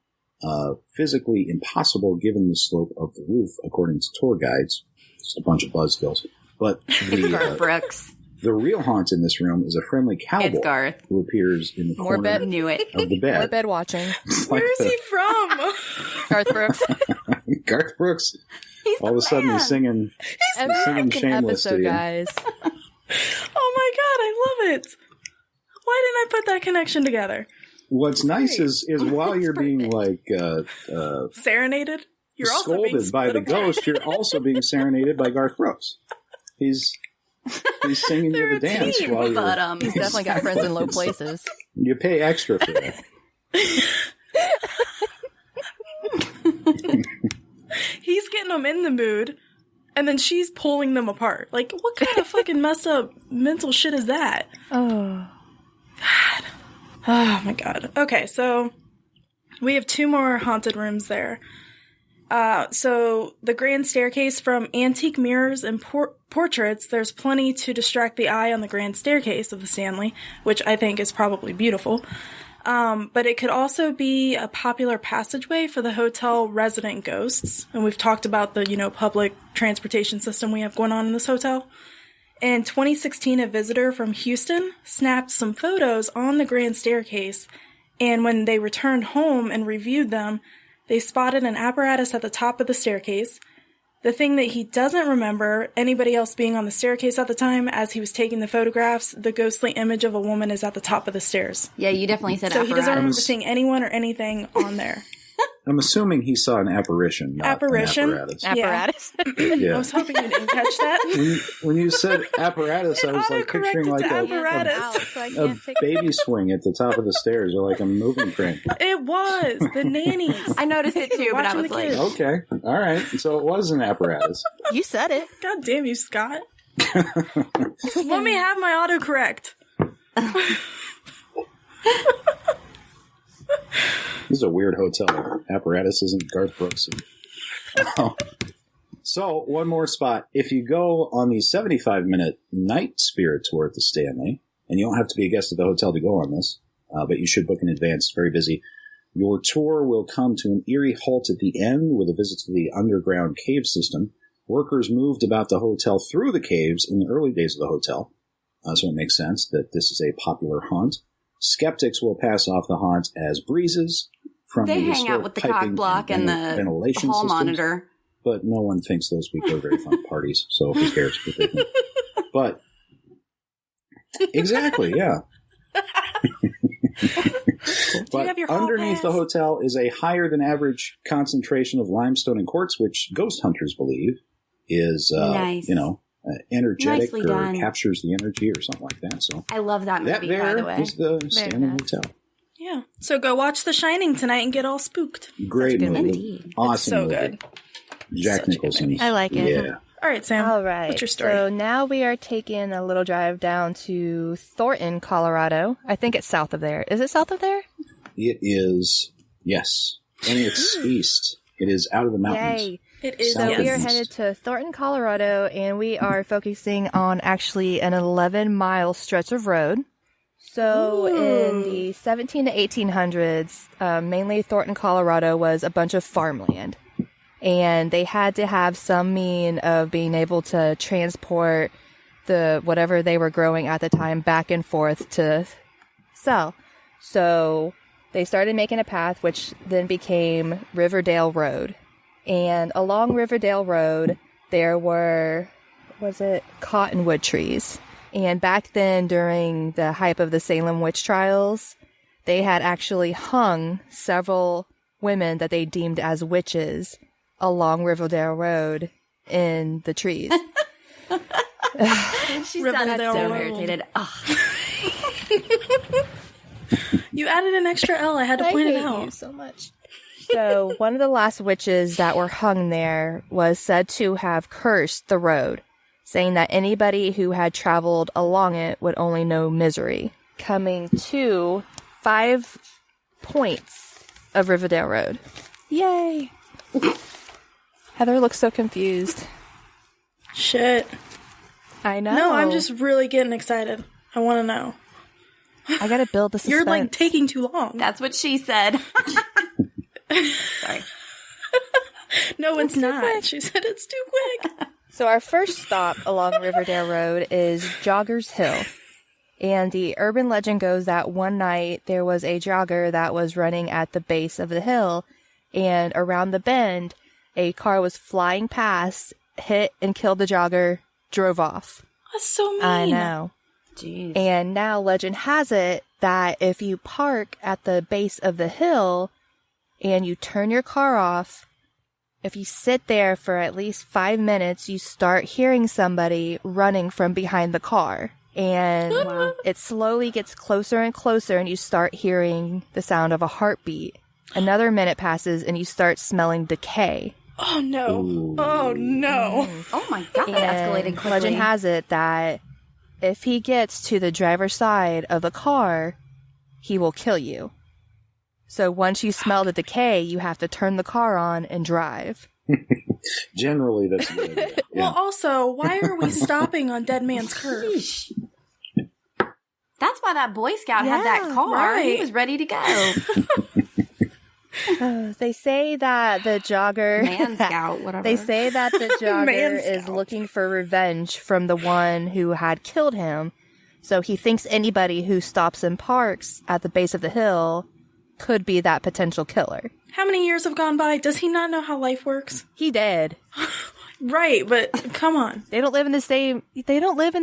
Speaker 5: physically impossible given the slope of the roof, according to tour guides. Just a bunch of buzzkills. But
Speaker 4: Garth Brooks.
Speaker 5: the real haunt in this room is a friendly cowboy
Speaker 4: It's Garth.
Speaker 5: who appears in the
Speaker 3: More
Speaker 5: corner
Speaker 3: bed.
Speaker 4: Knew it.
Speaker 5: of the
Speaker 3: Or
Speaker 5: bed.
Speaker 3: bed watching.
Speaker 2: Where is he from?
Speaker 3: Garth Brooks.
Speaker 5: Garth Brooks.
Speaker 4: He's
Speaker 5: All of a sudden he's singing
Speaker 3: Every
Speaker 5: singing
Speaker 3: freaking
Speaker 5: Shameless to
Speaker 3: episode,
Speaker 5: you.
Speaker 3: guys.
Speaker 2: Oh my god, I love it. Why didn't I put that connection together?
Speaker 5: What's nice is while you're being like
Speaker 2: Serenaded? You're also being
Speaker 5: scolded by the
Speaker 2: split apart.
Speaker 5: ghost, you're also being serenaded by Garth Brooks. He's singing
Speaker 2: They're
Speaker 5: you
Speaker 2: a
Speaker 5: the dance
Speaker 2: team.
Speaker 5: while
Speaker 4: But
Speaker 3: He's definitely got friends in low places.
Speaker 5: you pay extra for that.
Speaker 2: He's getting them in the mood, and then she's pulling them apart. Like, what kind of fucking messed up mental shit is that?
Speaker 3: Oh.
Speaker 2: Oh my god. Okay, so we have 2 more haunted rooms there. So the grand staircase, from antique mirrors and portraits, there's plenty to distract the eye on the grand staircase of the Stanley, which I think is probably beautiful. But it could also be a popular passageway for the hotel resident ghosts. And we've talked about the, public transportation system we have going on in this hotel. In 2016, a visitor from Houston snapped some photos on the grand staircase. And when they returned home and reviewed them, they spotted an apparatus at the top of the staircase. The thing that he doesn't remember anybody else being on the staircase at the time, as he was taking the photographs, the ghostly image of a woman is at the top of the stairs.
Speaker 4: Yeah, you definitely said
Speaker 2: So he doesn't remember
Speaker 5: apparatus.
Speaker 2: seeing anyone or anything on there.
Speaker 5: I'm assuming he saw an apparition, not
Speaker 2: Apparition?
Speaker 5: an apparatus.
Speaker 3: Apparatus.
Speaker 2: I
Speaker 5: Yeah.
Speaker 2: was hoping you didn't catch that.
Speaker 5: When you said apparatus, I was like picturing
Speaker 2: autocorrected
Speaker 5: like
Speaker 2: to
Speaker 5: a
Speaker 2: apparatus.
Speaker 5: a baby swing at the top of the stairs, or like a moving crane.
Speaker 2: It was the nannies.
Speaker 4: I noticed it too, but I
Speaker 2: Watching
Speaker 4: was
Speaker 2: the
Speaker 4: like,
Speaker 2: kids.
Speaker 5: Okay, all right. So it was an apparatus.
Speaker 3: You said it.
Speaker 2: God damn you, Scott. Let me have my autocorrect.
Speaker 5: This is a weird hotel. Apparatus isn't Garth Brooks. So, one more spot. If you go on the 75-minute night spirit tour at the Stanley, and you don't have to be a guest of the hotel to go on this, but you should book in advance. It's very busy. Your tour will come to an eerie halt at the end with a visit to the underground cave system. Workers moved about the hotel through the caves in the early days of the hotel, so it makes sense that this is a popular haunt. Skeptics will pass off the haunt as breezes from
Speaker 4: they
Speaker 5: the
Speaker 4: hang
Speaker 5: historic
Speaker 4: out with the
Speaker 5: piping
Speaker 4: cock block and the
Speaker 5: ventilation
Speaker 4: hall
Speaker 5: systems.
Speaker 4: monitor.
Speaker 5: But no one thinks those people are very fun parties, so who cares what they think. But, exactly, yeah. But
Speaker 2: have your hall
Speaker 5: underneath the
Speaker 2: pass?
Speaker 5: hotel is a higher than average concentration of limestone and quartz, which ghost hunters believe is,
Speaker 4: Nice.
Speaker 5: energetic
Speaker 4: Nicely
Speaker 5: or
Speaker 4: done.
Speaker 5: captures the energy or something like that. So
Speaker 4: I love that
Speaker 5: that
Speaker 4: movie, by the
Speaker 5: there
Speaker 4: way.
Speaker 5: is the Stanley
Speaker 3: nice.
Speaker 5: Hotel.
Speaker 2: Yeah. So go watch The Shining tonight and get all spooked.
Speaker 5: Great
Speaker 3: good
Speaker 5: movie.
Speaker 4: Indeed.
Speaker 5: Awesome
Speaker 2: It's so
Speaker 5: movie.
Speaker 2: good.
Speaker 5: Jack
Speaker 2: Such a good
Speaker 5: Nicholson.
Speaker 2: movie.
Speaker 3: I like it.
Speaker 5: Yeah.
Speaker 2: All right, Sam.
Speaker 3: All right.
Speaker 2: What's your story?
Speaker 3: So now we are taking a little drive down to Thornton, Colorado. I think it's south of there. Is it south of there?
Speaker 5: It is, yes. And it's east. It is out of the mountains.
Speaker 3: Yay.
Speaker 2: It is.
Speaker 3: So we are
Speaker 5: Southeast.
Speaker 3: headed to Thornton, Colorado, and we are focusing on actually an 11-mile stretch of road. So in the 17 to 1800s, mainly Thornton, Colorado was a bunch of farmland. And they had to have some mean of being able to transport the whatever they were growing at the time back and forth to sell. So they started making a path, which then became Riverdale Road. And along Riverdale Road, there were, cottonwood trees. And back then, during the hype of the Salem witch trials, they had actually hung several women that they deemed as witches along Riverdale Road in the trees.
Speaker 4: She sounded so
Speaker 2: Riverdale.
Speaker 4: irritated. Ugh.
Speaker 2: You added an extra L. I had to point it
Speaker 3: hate
Speaker 2: out.
Speaker 3: you so much. So, one of the last witches that were hung there was said to have cursed the road, saying that anybody who had traveled along it would only know misery. Coming to 5 points of Riverdale Road. Yay! Heather looks so confused.
Speaker 2: Shit.
Speaker 3: I know.
Speaker 2: No, I'm just really getting excited. I want to know.
Speaker 3: I gotta build the suspense.
Speaker 2: You're like taking too long.
Speaker 4: That's what she said. Sorry.
Speaker 2: No, it's not. She said it's too quick.
Speaker 3: So our first stop along Riverdale Road is Joggers Hill. And the urban legend goes that one night there was a jogger that was running at the base of the hill, and around the bend, a car was flying past, hit and killed the jogger, drove off.
Speaker 2: That's so mean.
Speaker 3: I know.
Speaker 4: Jeez.
Speaker 3: And now legend has it that if you park at the base of the hill and you turn your car off, if you sit there for at least 5 minutes, you start hearing somebody running from behind the car. And it slowly gets closer and closer, and you start hearing the sound of a heartbeat. Another minute passes, and you start smelling decay.
Speaker 2: Oh, no.
Speaker 5: Ooh.
Speaker 2: Oh, no.
Speaker 4: Oh my god, that escalated quickly.
Speaker 3: Legend has it that if he gets to the driver's side of the car, he will kill you. So once you smell the decay, you have to turn the car on and drive.
Speaker 5: Generally, that's good. Yeah.
Speaker 2: Well, also, why are we stopping on Dead Man's Curve?
Speaker 4: Sheesh. That's why that Boy Scout had that
Speaker 3: Yeah,
Speaker 4: car.
Speaker 2: right.
Speaker 4: He was ready to go.
Speaker 3: They say that the jogger...
Speaker 4: Man Scout, whatever.
Speaker 3: They say that the
Speaker 2: Man
Speaker 3: jogger is
Speaker 2: Scout.
Speaker 3: looking for revenge from the one who had killed him. So he thinks anybody who stops and parks at the base of the hill could be that potential killer.
Speaker 2: How many years have gone by? Does he not know how life works?
Speaker 3: He did.
Speaker 2: Right, but come on.
Speaker 3: They don't live in the same space-time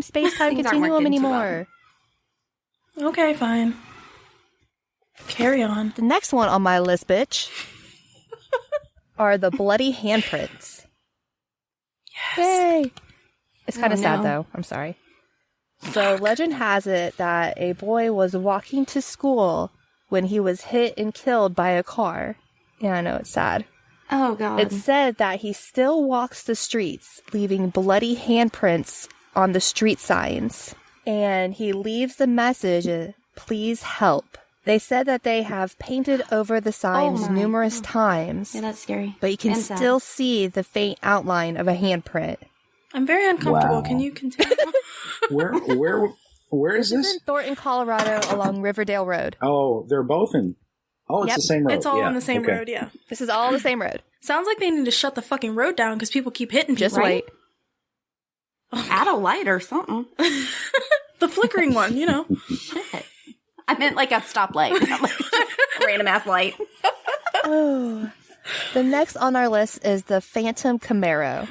Speaker 4: Things aren't
Speaker 3: continuum
Speaker 4: working too
Speaker 3: anymore.
Speaker 2: Okay, fine. Carry on.
Speaker 3: The next one on my list, bitch, are the bloody handprints.
Speaker 2: Yes.
Speaker 3: Yay! It's kind of sad,
Speaker 4: no.
Speaker 3: though. I'm sorry. So, legend has it that a boy was walking to school when he was hit and killed by a car. Yeah, I know, it's sad.
Speaker 4: Oh god.
Speaker 3: It's said that he still walks the streets, leaving bloody handprints on the street signs. And he leaves the message, please help. They said that they have painted over the signs
Speaker 4: my.
Speaker 3: numerous times,
Speaker 4: Yeah, that's scary.
Speaker 3: but you can
Speaker 4: And sad.
Speaker 3: still see the faint outline of a handprint.
Speaker 2: I'm very uncomfortable.
Speaker 5: Wow.
Speaker 2: Can you continue?
Speaker 5: Where is
Speaker 3: In
Speaker 5: this?
Speaker 3: Thornton, Colorado, along Riverdale Road.
Speaker 5: Oh, they're both in. Oh, it's
Speaker 3: Yep.
Speaker 5: the same road.
Speaker 2: It's all
Speaker 5: Yeah,
Speaker 2: on the same
Speaker 5: okay.
Speaker 2: road, yeah.
Speaker 3: This is all the same road.
Speaker 2: Sounds like they need to shut the fucking road down because people keep hitting people.
Speaker 3: Just
Speaker 4: Right?
Speaker 3: wait.
Speaker 4: Add a light or something.
Speaker 2: The flickering one, you know.
Speaker 4: Shit. I meant like a stoplight. Not like a random ass light.
Speaker 3: Oh. The next on our list is the Phantom Camaro.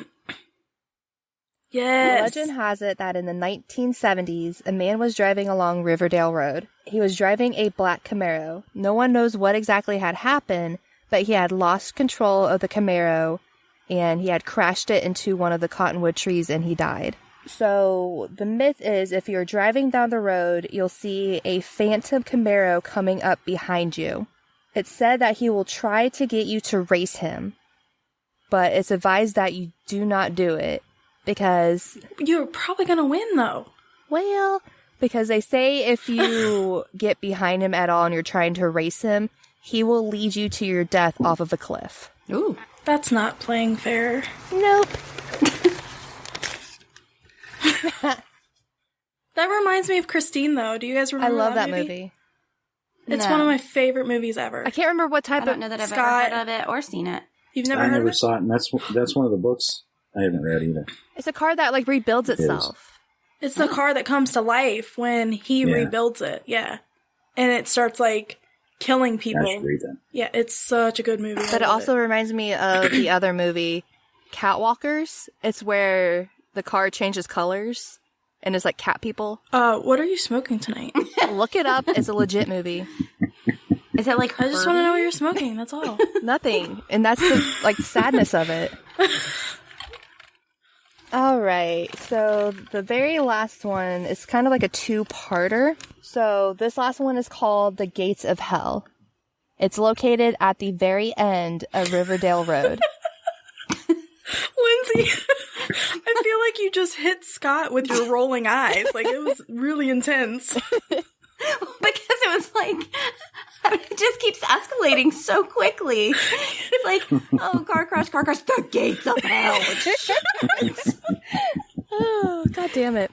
Speaker 2: Yes.
Speaker 3: Legend has it that in the 1970s, a man was driving along Riverdale Road. He was driving a black Camaro. No one knows what exactly had happened, but he had lost control of the Camaro, and he had crashed it into one of the cottonwood trees, and he died. So the myth is if you're driving down the road, you'll see a phantom Camaro coming up behind you. It's said that he will try to get you to race him, but it's advised that you do not do it because,
Speaker 2: You're probably going to win, though.
Speaker 3: well, because they say if you get behind him at all and you're trying to race him, he will lead you to your death off of a cliff.
Speaker 4: Ooh.
Speaker 2: That's not playing fair.
Speaker 3: Nope.
Speaker 2: That reminds me of Christine, though. Do you guys
Speaker 3: I
Speaker 2: remember
Speaker 3: love that movie.
Speaker 2: It's
Speaker 4: No.
Speaker 2: one of my favorite movies ever.
Speaker 3: I can't remember what
Speaker 4: I
Speaker 3: type
Speaker 4: don't
Speaker 3: of...
Speaker 4: know that I've
Speaker 2: Scott-
Speaker 4: ever heard of it or seen it.
Speaker 2: You've never
Speaker 5: I
Speaker 2: heard
Speaker 5: never
Speaker 2: of it?
Speaker 5: saw it, and that's one of the books I haven't read either.
Speaker 3: It's a car that, like, rebuilds
Speaker 5: It is.
Speaker 3: itself.
Speaker 2: It's the car that comes to life when he
Speaker 5: Yeah.
Speaker 2: rebuilds it. Yeah. And it starts, like, killing
Speaker 5: I
Speaker 2: people.
Speaker 5: should read that.
Speaker 2: Yeah, it's such a good movie. I
Speaker 3: But it
Speaker 2: love
Speaker 3: also reminds me of the other movie, Catwalkers. It's where the car changes colors and is like cat people.
Speaker 2: What are you smoking tonight?
Speaker 3: Look it up. It's a legit movie.
Speaker 4: Is it like
Speaker 2: I just want to know what you're smoking. That's all.
Speaker 3: Nothing. And that's the like sadness of it. All right. So the very last one is kind of like a two-parter. So this last one is called The Gates of Hell. It's located at the very end of Riverdale Road.
Speaker 2: Lindsay, I feel like you just hit Scott with your rolling eyes. Like, it was really intense.
Speaker 4: Because it was like, it just keeps escalating so quickly. It's like, oh, car crash, the gates of hell.
Speaker 3: Oh, God damn it.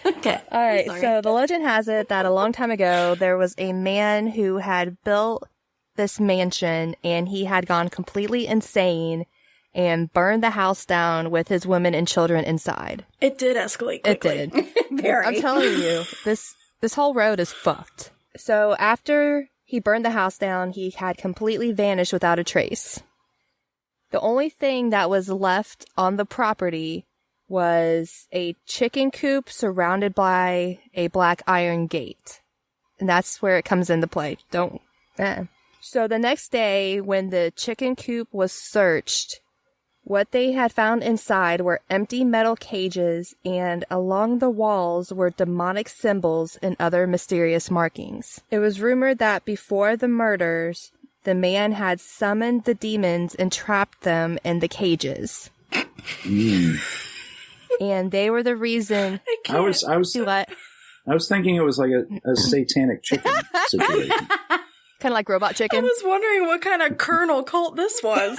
Speaker 4: Okay.
Speaker 3: All right.
Speaker 4: Sorry.
Speaker 3: So the legend has it that a long time ago, there was a man who had built this mansion and he had gone completely insane and burned the house down with his women and children inside.
Speaker 2: It did escalate quickly.
Speaker 3: It did.
Speaker 4: Very.
Speaker 3: I'm telling you, this whole road is fucked. So after he burned the house down, he had completely vanished without a trace. The only thing that was left on the property was a chicken coop surrounded by a black iron gate. And that's where it comes into play. So the next day, when the chicken coop was searched, what they had found inside were empty metal cages, and along the walls were demonic symbols and other mysterious markings. It was rumored that before the murders, the man had summoned the demons and trapped them in the cages. And they were the reason.
Speaker 5: I was thinking it was like a satanic chicken situation.
Speaker 3: Kind of like Robot
Speaker 2: I
Speaker 3: Chicken.
Speaker 2: was wondering what kind of Colonel cult this was.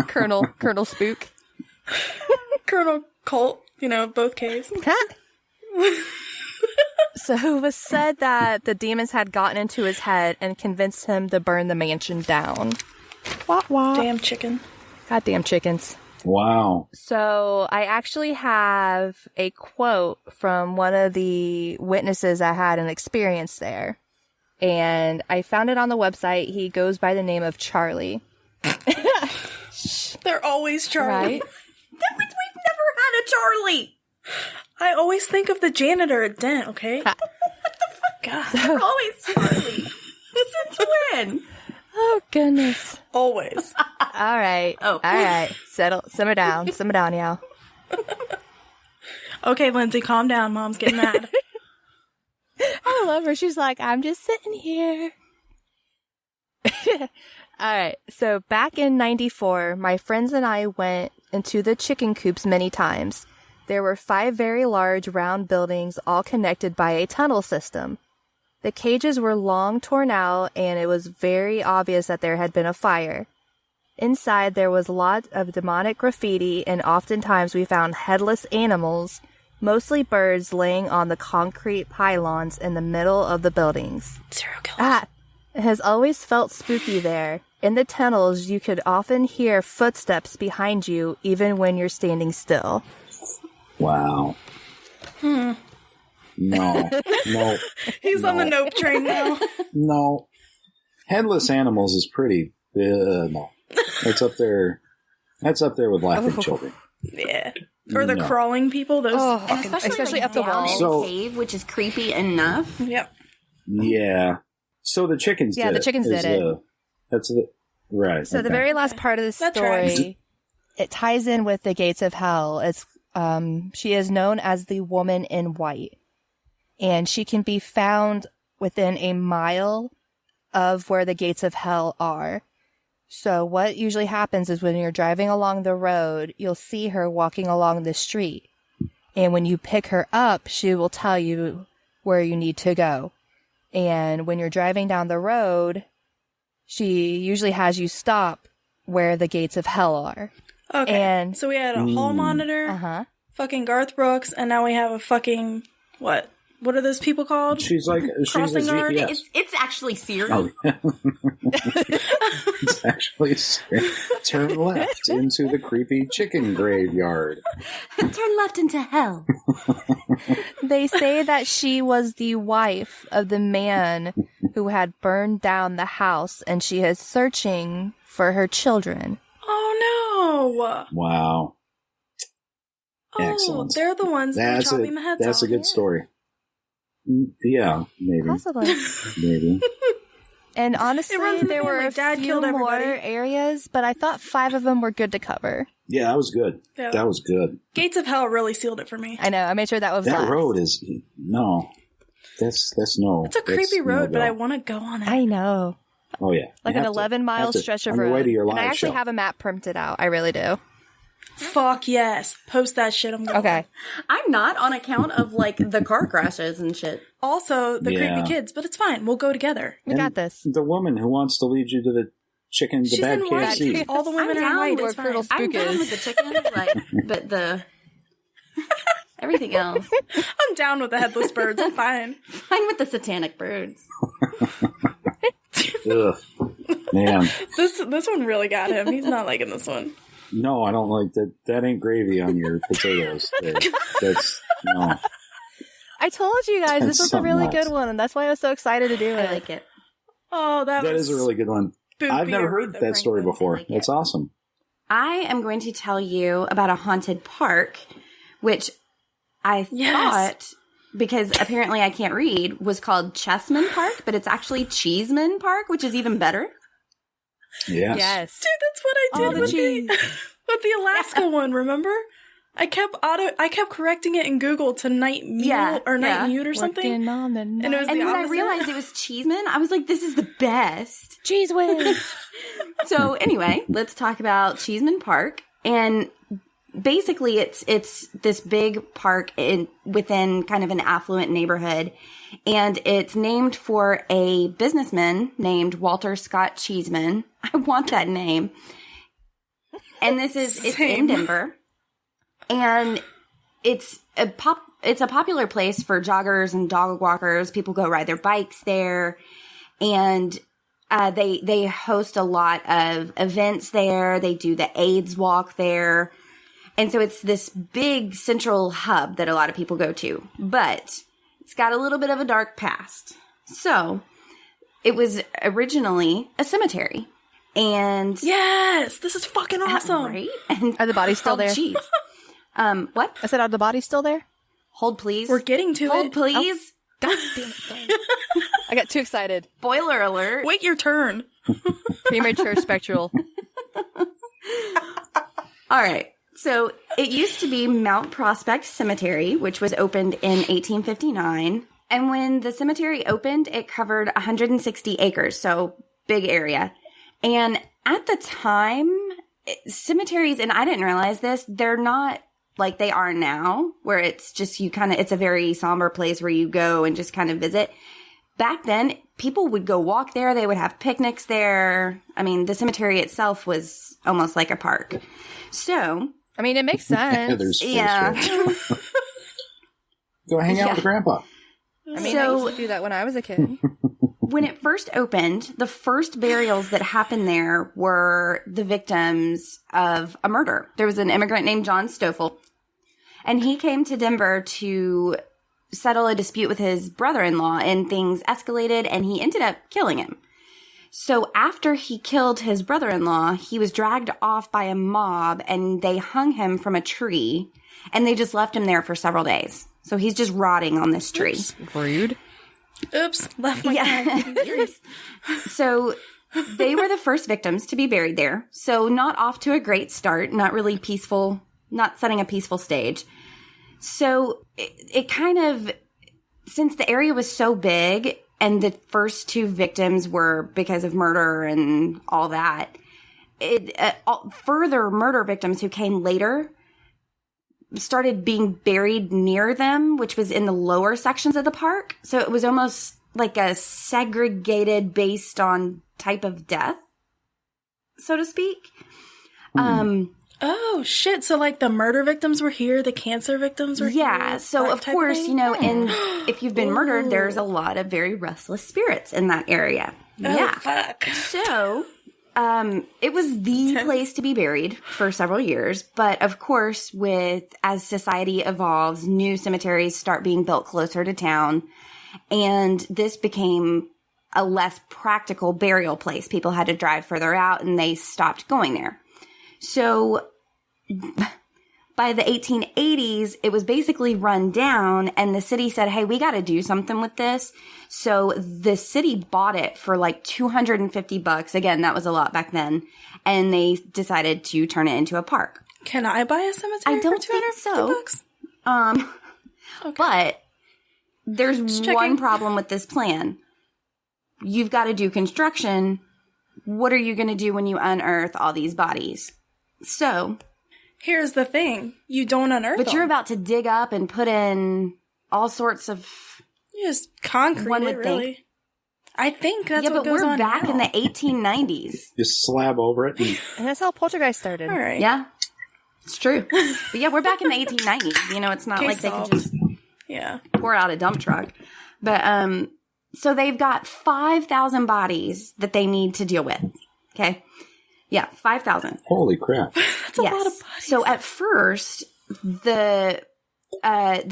Speaker 3: Colonel Spook.
Speaker 2: Colonel cult, both Ks.
Speaker 3: So it was said that the demons had gotten into his head and convinced him to burn the mansion down. Wah, wah.
Speaker 2: Damn chicken.
Speaker 3: Goddamn chickens.
Speaker 5: Wow.
Speaker 3: So I actually have a quote from one of the witnesses that had an experience there. And I found it on the website. He goes by the name of Charlie.
Speaker 2: They're always Charlie.
Speaker 3: Right?
Speaker 4: We've never had a Charlie.
Speaker 2: I always think of the janitor at Dent, okay? What the fuck? God.
Speaker 4: They're always Charlie. Since when?
Speaker 3: Oh, goodness.
Speaker 2: Always.
Speaker 3: All right.
Speaker 4: Oh.
Speaker 3: All right. Simmer down, y'all.
Speaker 2: Okay, Lindsay, calm down. Mom's getting mad.
Speaker 3: I love her. She's like, I'm just sitting here. All right. So back in 94, my friends and I went into the chicken coops many times. There were 5 very large round buildings all connected by a tunnel system. The cages were long torn out and it was very obvious that there had been a fire. Inside there was a lot of demonic graffiti and oftentimes we found headless animals, mostly birds laying on the concrete pylons in the middle of the buildings.
Speaker 2: Serial killers.
Speaker 3: It has always felt spooky there. In the tunnels, you could often hear footsteps behind you, even when you're standing still.
Speaker 5: Wow. No.
Speaker 2: He's on the nope train now.
Speaker 5: No. Headless animals is pretty. No. That's up there. That's up there with laughing children.
Speaker 2: Yeah. Or the crawling people. Those fucking
Speaker 3: especially up the
Speaker 4: down
Speaker 3: walls.
Speaker 4: in
Speaker 5: So-
Speaker 4: a cave, which is creepy enough.
Speaker 2: Yep.
Speaker 5: Yeah. So the chickens.
Speaker 3: Yeah,
Speaker 5: did
Speaker 3: the chickens
Speaker 5: is,
Speaker 3: did it.
Speaker 5: That's the right.
Speaker 3: So the
Speaker 5: okay.
Speaker 3: very last part of the
Speaker 2: That tracks.
Speaker 3: story, it ties in with the gates of hell. It's she is known as the woman in white, and she can be found within a mile of where the gates of hell are. So what usually happens is when you're driving along the road, you'll see her walking along the street, and when you pick her up, she will tell you where you need to go. And when you're driving down the road, she usually has you stop where the gates of hell are.
Speaker 2: Okay.
Speaker 3: And-
Speaker 2: so we had a hall monitor, fucking Garth Brooks, and now we have a fucking, what? What are those people called?
Speaker 5: She's like
Speaker 2: Crossing
Speaker 5: she's a
Speaker 2: guard?
Speaker 5: GPS.
Speaker 4: It's actually Siri.
Speaker 5: Oh, yeah. It's actually turn left into the creepy chicken graveyard.
Speaker 4: Turn left into hell.
Speaker 3: They say that she was the wife of the man who had burned down the house, and she is searching for her children.
Speaker 2: Oh, no.
Speaker 5: Wow.
Speaker 2: Oh,
Speaker 5: Excellent.
Speaker 2: they're the ones that are chopping the heads off.
Speaker 5: That's a good story. Yeah, maybe.
Speaker 3: Possibly.
Speaker 5: Maybe.
Speaker 3: And honestly,
Speaker 2: runs in the
Speaker 3: there were
Speaker 2: family.
Speaker 3: a
Speaker 2: Dad
Speaker 3: few
Speaker 2: killed
Speaker 3: more
Speaker 2: everybody.
Speaker 3: areas, but I thought 5 of them were good to cover.
Speaker 5: Yeah, that was good.
Speaker 2: Yeah.
Speaker 5: That was good.
Speaker 2: Gates of Hell really sealed it for me.
Speaker 3: I know. I made sure that was
Speaker 5: That
Speaker 3: last.
Speaker 5: road is no. That's no.
Speaker 2: It's a creepy road, but I want to go on it.
Speaker 3: I know.
Speaker 5: Oh yeah,
Speaker 3: Like
Speaker 5: You
Speaker 3: an
Speaker 5: have to-
Speaker 3: 11-mile
Speaker 5: have to-
Speaker 3: stretch of
Speaker 5: on your way
Speaker 3: road.
Speaker 5: to your
Speaker 3: And I
Speaker 5: live
Speaker 3: actually
Speaker 5: show.
Speaker 3: have a map printed out. I really do.
Speaker 2: Fuck yes. Post that shit. I'm going.
Speaker 3: Okay.
Speaker 1: I'm not on account of like the car crashes and shit.
Speaker 2: Also, the
Speaker 5: Yeah.
Speaker 2: creepy kids, but it's fine. We'll go together.
Speaker 3: We
Speaker 5: And
Speaker 3: got this.
Speaker 5: The woman who wants to lead you to the
Speaker 2: She's
Speaker 5: bad
Speaker 2: in white.
Speaker 5: KFC.
Speaker 2: All the women
Speaker 1: I'm
Speaker 2: are in
Speaker 1: down
Speaker 2: white.
Speaker 3: where
Speaker 2: It's fine.
Speaker 3: Colonel
Speaker 1: I'm
Speaker 3: Spook
Speaker 1: down
Speaker 3: is.
Speaker 1: with the chicken, like, but the everything else.
Speaker 2: I'm down with the headless birds. I'm fine.
Speaker 1: Fine with the satanic birds.
Speaker 5: Ugh, man.
Speaker 2: This one really got him. He's not liking this one.
Speaker 5: No, I don't like that. That ain't gravy on your potatoes. That's no.
Speaker 3: I told you guys this was a
Speaker 5: something
Speaker 3: really
Speaker 5: else.
Speaker 3: good one, and that's why I was so excited to do it.
Speaker 1: I like it.
Speaker 2: Oh, that
Speaker 5: That
Speaker 2: was
Speaker 5: is a really good one.
Speaker 2: spoopy
Speaker 5: I've never heard
Speaker 2: Aretha
Speaker 5: that story
Speaker 2: Franklin.
Speaker 5: before.
Speaker 1: like
Speaker 5: That's awesome.
Speaker 1: I am going to tell you about a haunted park, which I
Speaker 2: Yes.
Speaker 1: thought, because apparently I can't read, was called Chessman Park, but it's actually Cheeseman Park, which is even better.
Speaker 5: Yes.
Speaker 3: Yes.
Speaker 2: Dude, that's what I
Speaker 3: All
Speaker 2: did
Speaker 3: the
Speaker 2: with
Speaker 3: cheese.
Speaker 2: with the Alaska one, remember? I kept correcting it in Google to Night Mule
Speaker 1: Yeah,
Speaker 2: or Night
Speaker 1: yeah.
Speaker 2: Mute or something.
Speaker 3: Working on the
Speaker 2: And it was
Speaker 1: And
Speaker 2: the
Speaker 1: when I
Speaker 2: opposite.
Speaker 1: realized it was Cheeseman, I was like, this is the best.
Speaker 3: cheese whiz.
Speaker 1: So anyway, let's talk about Cheeseman Park. And basically it's this big park within kind of an affluent neighborhood. And it's named for a businessman named Walter Scott Cheeseman. I want that name. And it's in
Speaker 2: Same.
Speaker 1: Denver. And it's a popular place for joggers and dog walkers. People go ride their bikes there. And they host a lot of events there. They do the AIDS walk there. And so it's this big central hub that a lot of people go to. But it's got a little bit of a dark past. So it was originally a cemetery. And
Speaker 2: Yes, this is fucking awesome.
Speaker 1: right? And
Speaker 3: Are the bodies still
Speaker 1: called
Speaker 3: there?
Speaker 1: Cheese. What?
Speaker 3: I said, are the bodies still there?
Speaker 1: Hold please.
Speaker 2: We're getting to
Speaker 1: Hold
Speaker 2: it.
Speaker 1: please.
Speaker 3: God damn it. Sorry. I got too excited.
Speaker 1: Spoiler alert.
Speaker 2: Wait your turn.
Speaker 3: Premature spectral.
Speaker 1: All right. So it used to be Mount Prospect Cemetery, which was opened in 1859. And when the cemetery opened, it covered 160 acres, so big area. And at the time, cemeteries, and I didn't realize this, they're not like they are now, where it's just it's a very somber place where you go and just kind of visit. Back then, people would go walk there. They would have picnics there. I mean, the cemetery itself was almost like a park. So,
Speaker 3: I mean, it makes sense.
Speaker 5: There's space
Speaker 1: yeah.
Speaker 5: there. Go hang out with Grandpa.
Speaker 3: I mean, I
Speaker 1: So-
Speaker 3: used to do that when I was a kid.
Speaker 1: When it first opened, the first burials that happened there were the victims of a murder. There was an immigrant named John Stoffel, and he came to Denver to settle a dispute with his brother-in-law, and things escalated, and he ended up killing him. So after he killed his brother-in-law, he was dragged off by a mob, and they hung him from a tree, and they just left him there for several days. So he's just rotting on this tree.
Speaker 3: Rude.
Speaker 2: Oops, left my
Speaker 1: Yeah. So they were the first victims to be buried there. So not off to a great start, not really peaceful, not setting a peaceful stage. So it kind of, since the area was so big and the first 2 victims were because of murder and all that, further murder victims who came later started being buried near them, which was in the lower sections of the park. So it was almost like a segregated based on type of death, so to speak.
Speaker 2: Oh shit! So like the murder victims were here, the cancer victims were here.
Speaker 1: Yeah. So
Speaker 2: that
Speaker 1: of
Speaker 2: type
Speaker 1: course,
Speaker 2: thing?
Speaker 1: you know, and if you've been murdered, there's a lot of very restless spirits in that area.
Speaker 2: Oh,
Speaker 1: Yeah.
Speaker 2: fuck.
Speaker 1: So, it was the place to be buried for several years. But of course, as society evolves, new cemeteries start being built closer to town. And this became a less practical burial place. People had to drive further out and they stopped going there. So By the 1880s, it was basically run down, and the city said, hey, we got to do something with this. So the city bought it for like $250. Again, that was a lot back then. And they decided to turn it into a park.
Speaker 2: Can I buy a cemetery
Speaker 1: I don't
Speaker 2: for
Speaker 1: think so.
Speaker 2: $250? Okay.
Speaker 1: But there's
Speaker 2: Just
Speaker 1: one
Speaker 2: checking.
Speaker 1: problem with this plan. You've got to do construction. What are you going to do when you unearth all these bodies? So,
Speaker 2: Here's the thing. You don't unearth
Speaker 1: but
Speaker 2: them.
Speaker 1: you're about to dig up and put in all sorts of...
Speaker 2: You just concrete
Speaker 1: One
Speaker 2: it,
Speaker 1: would
Speaker 2: really.
Speaker 1: think.
Speaker 2: I think that's
Speaker 1: yeah,
Speaker 2: what
Speaker 1: but
Speaker 2: goes
Speaker 1: we're
Speaker 2: on
Speaker 1: back
Speaker 2: now.
Speaker 1: in the 1890s.
Speaker 5: Just slab over it.
Speaker 3: And that's how Poltergeist started.
Speaker 2: All right.
Speaker 1: Yeah, it's true. But yeah, we're back in the 1890s. You know, it's not
Speaker 2: Case
Speaker 1: like they can
Speaker 2: solved.
Speaker 1: just
Speaker 2: Yeah.
Speaker 1: pour out a dump truck. But so they've got 5,000 bodies that they need to deal with. Okay, yeah, 5,000.
Speaker 5: Holy crap.
Speaker 2: That's a lot of bodies.
Speaker 1: So at first, the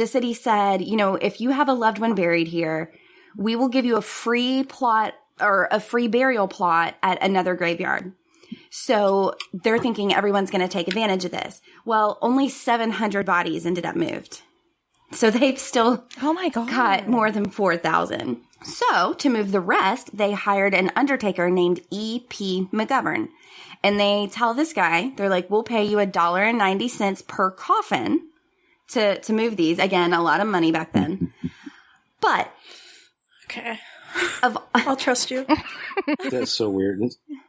Speaker 1: city said, you know, if you have a loved one buried here, we will give you a free plot or a free burial plot at another graveyard. So they're thinking everyone's going to take advantage of this. Well, only 700 bodies ended up moved. So they've still
Speaker 3: Oh my god.
Speaker 1: got more than 4,000. So to move the rest, they hired an undertaker named E.P. McGovern. And they tell this guy, they're like, we'll pay you $1.90 per coffin to move these. Again, a lot of money back then. But
Speaker 2: Okay.
Speaker 1: of
Speaker 2: I'll trust you.
Speaker 5: That's so weird.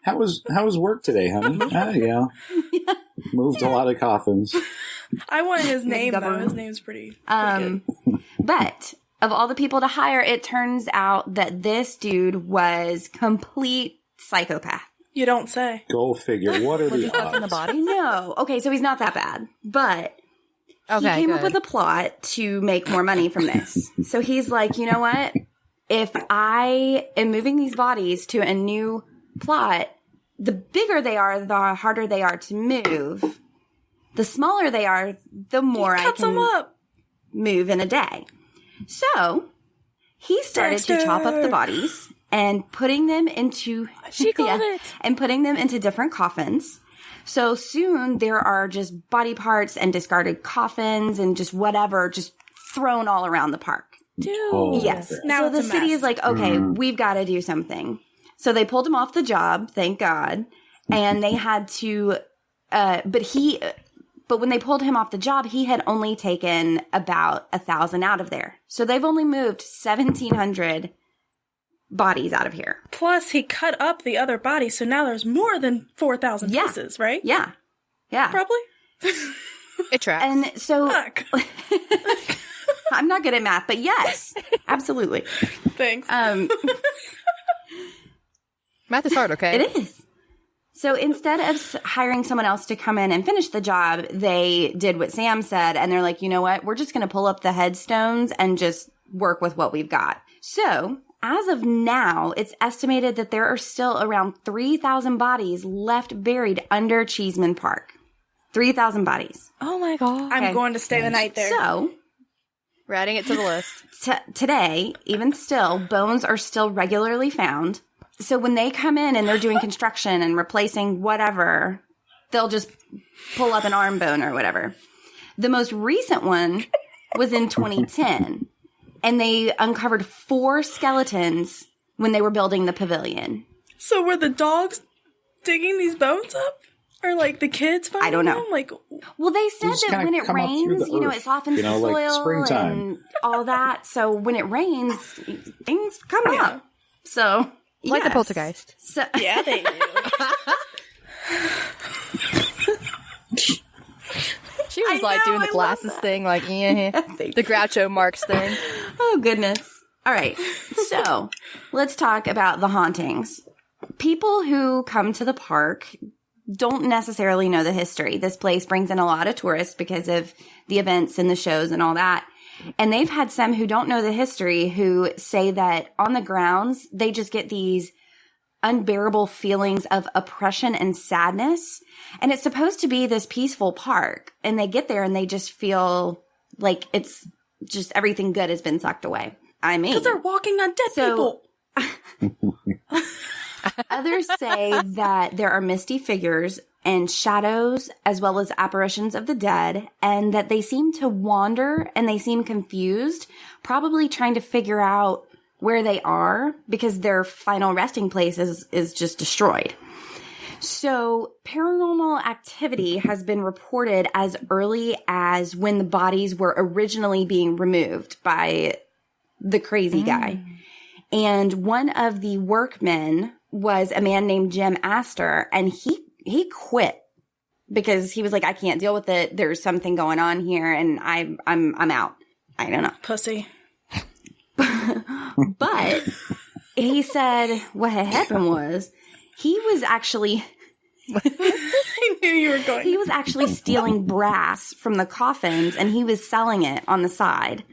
Speaker 5: How was work today, honey? Yeah. Moved a lot of coffins.
Speaker 2: I want his name, though.
Speaker 1: McGovern.
Speaker 2: His name's pretty good.
Speaker 1: But of all the people to hire, it turns out that this dude was complete psychopath.
Speaker 2: You don't say.
Speaker 5: Go figure. What are
Speaker 3: Was he
Speaker 5: the
Speaker 3: fucking the
Speaker 5: odds?
Speaker 3: body?
Speaker 1: No. Okay, so he's not that bad. But
Speaker 3: Okay,
Speaker 1: he came up
Speaker 3: good.
Speaker 1: with a plot to make more money from this. So he's like, you know what? If I am moving these bodies to a new plot, the bigger they are, the harder they are to move. The smaller they are, the more I
Speaker 2: Cuts
Speaker 1: can
Speaker 2: them up.
Speaker 1: move in a day. So he started to chop up the
Speaker 2: Dexter.
Speaker 1: bodies and putting them into
Speaker 2: She called it.
Speaker 1: and putting them into different coffins. So soon there are just body parts and discarded coffins and just whatever just thrown all around the park.
Speaker 2: Dude.
Speaker 5: Oh,
Speaker 1: Yes.
Speaker 5: crap.
Speaker 2: Now
Speaker 1: so
Speaker 2: it's
Speaker 1: the
Speaker 2: a
Speaker 1: city
Speaker 2: mess.
Speaker 1: is like, okay, we've got to do something. So they pulled him off the job, thank God. And they had to, but when they pulled him off the job, he had only taken about 1,000 out of there. So they've only moved 1,700 bodies out of here.
Speaker 2: Plus, he cut up the other body, so now there's more than 4,000
Speaker 1: Yeah.
Speaker 2: pieces, right?
Speaker 1: Yeah. Yeah.
Speaker 2: Probably.
Speaker 3: It tracks.
Speaker 1: And so
Speaker 2: Fuck.
Speaker 1: I'm not good at math, but yes, absolutely.
Speaker 2: Thanks.
Speaker 3: Math is hard, okay?
Speaker 1: It is. So instead of hiring someone else to come in and finish the job, they did what Sam said. And they're like, you know what? We're just going to pull up the headstones and just work with what we've got. So as of now, it's estimated that there are still around 3,000 bodies left buried under Cheeseman Park. 3,000 bodies.
Speaker 3: Oh my god.
Speaker 2: I'm
Speaker 1: okay.
Speaker 2: going to stay the night there.
Speaker 1: So
Speaker 3: We're adding it to the list.
Speaker 1: today, even still, bones are still regularly found. So when they come in and they're doing construction and replacing whatever, they'll just pull up an arm bone or whatever. The most recent one was in 2010, and they uncovered 4 skeletons when they were building the pavilion.
Speaker 2: So were the dogs digging these bones up? Or like the kids finding
Speaker 1: I don't know.
Speaker 2: them? Like,
Speaker 1: Well, they said
Speaker 5: just
Speaker 1: that
Speaker 5: kinda
Speaker 1: when it
Speaker 5: come up through
Speaker 1: rains,
Speaker 5: the
Speaker 1: you know,
Speaker 5: earth,
Speaker 1: it softens
Speaker 5: you know,
Speaker 1: the
Speaker 5: like
Speaker 1: soil
Speaker 5: springtime.
Speaker 1: and all that. So when it rains, things come up. So
Speaker 3: Like the
Speaker 1: yes.
Speaker 3: poltergeist.
Speaker 1: So
Speaker 2: yeah, they do.
Speaker 3: She was
Speaker 1: I
Speaker 3: like
Speaker 1: know,
Speaker 3: doing the
Speaker 1: I love
Speaker 3: glasses
Speaker 1: that.
Speaker 3: thing, like, yeah,
Speaker 1: Thank
Speaker 3: the Groucho Marx thing.
Speaker 1: Oh, goodness. All right. So let's talk about the hauntings. People who come to the park don't necessarily know the history. This place brings in a lot of tourists because of the events and the shows and all that. And they've had some who don't know the history who say that on the grounds, they just get these unbearable feelings of oppression and sadness. And it's supposed to be this peaceful park. And they get there and they just feel like it's just everything good has been sucked away. I mean,
Speaker 2: Because they're walking on dead
Speaker 1: So-
Speaker 2: people.
Speaker 1: others say that there are misty figures and shadows, as well as apparitions of the dead, and that they seem to wander and they seem confused, probably trying to figure out where they are because their final resting place is just destroyed. So paranormal activity has been reported as early as when the bodies were originally being removed by the crazy guy. And one of the workmen was a man named Jim Astor, and he quit because he was like, I can't deal with it. There's something going on here, and I'm out. I don't know.
Speaker 2: Pussy.
Speaker 1: But he said what had happened was he was actually
Speaker 2: I knew you were going.
Speaker 1: he was actually stealing brass from the coffins, and he was selling it on the side.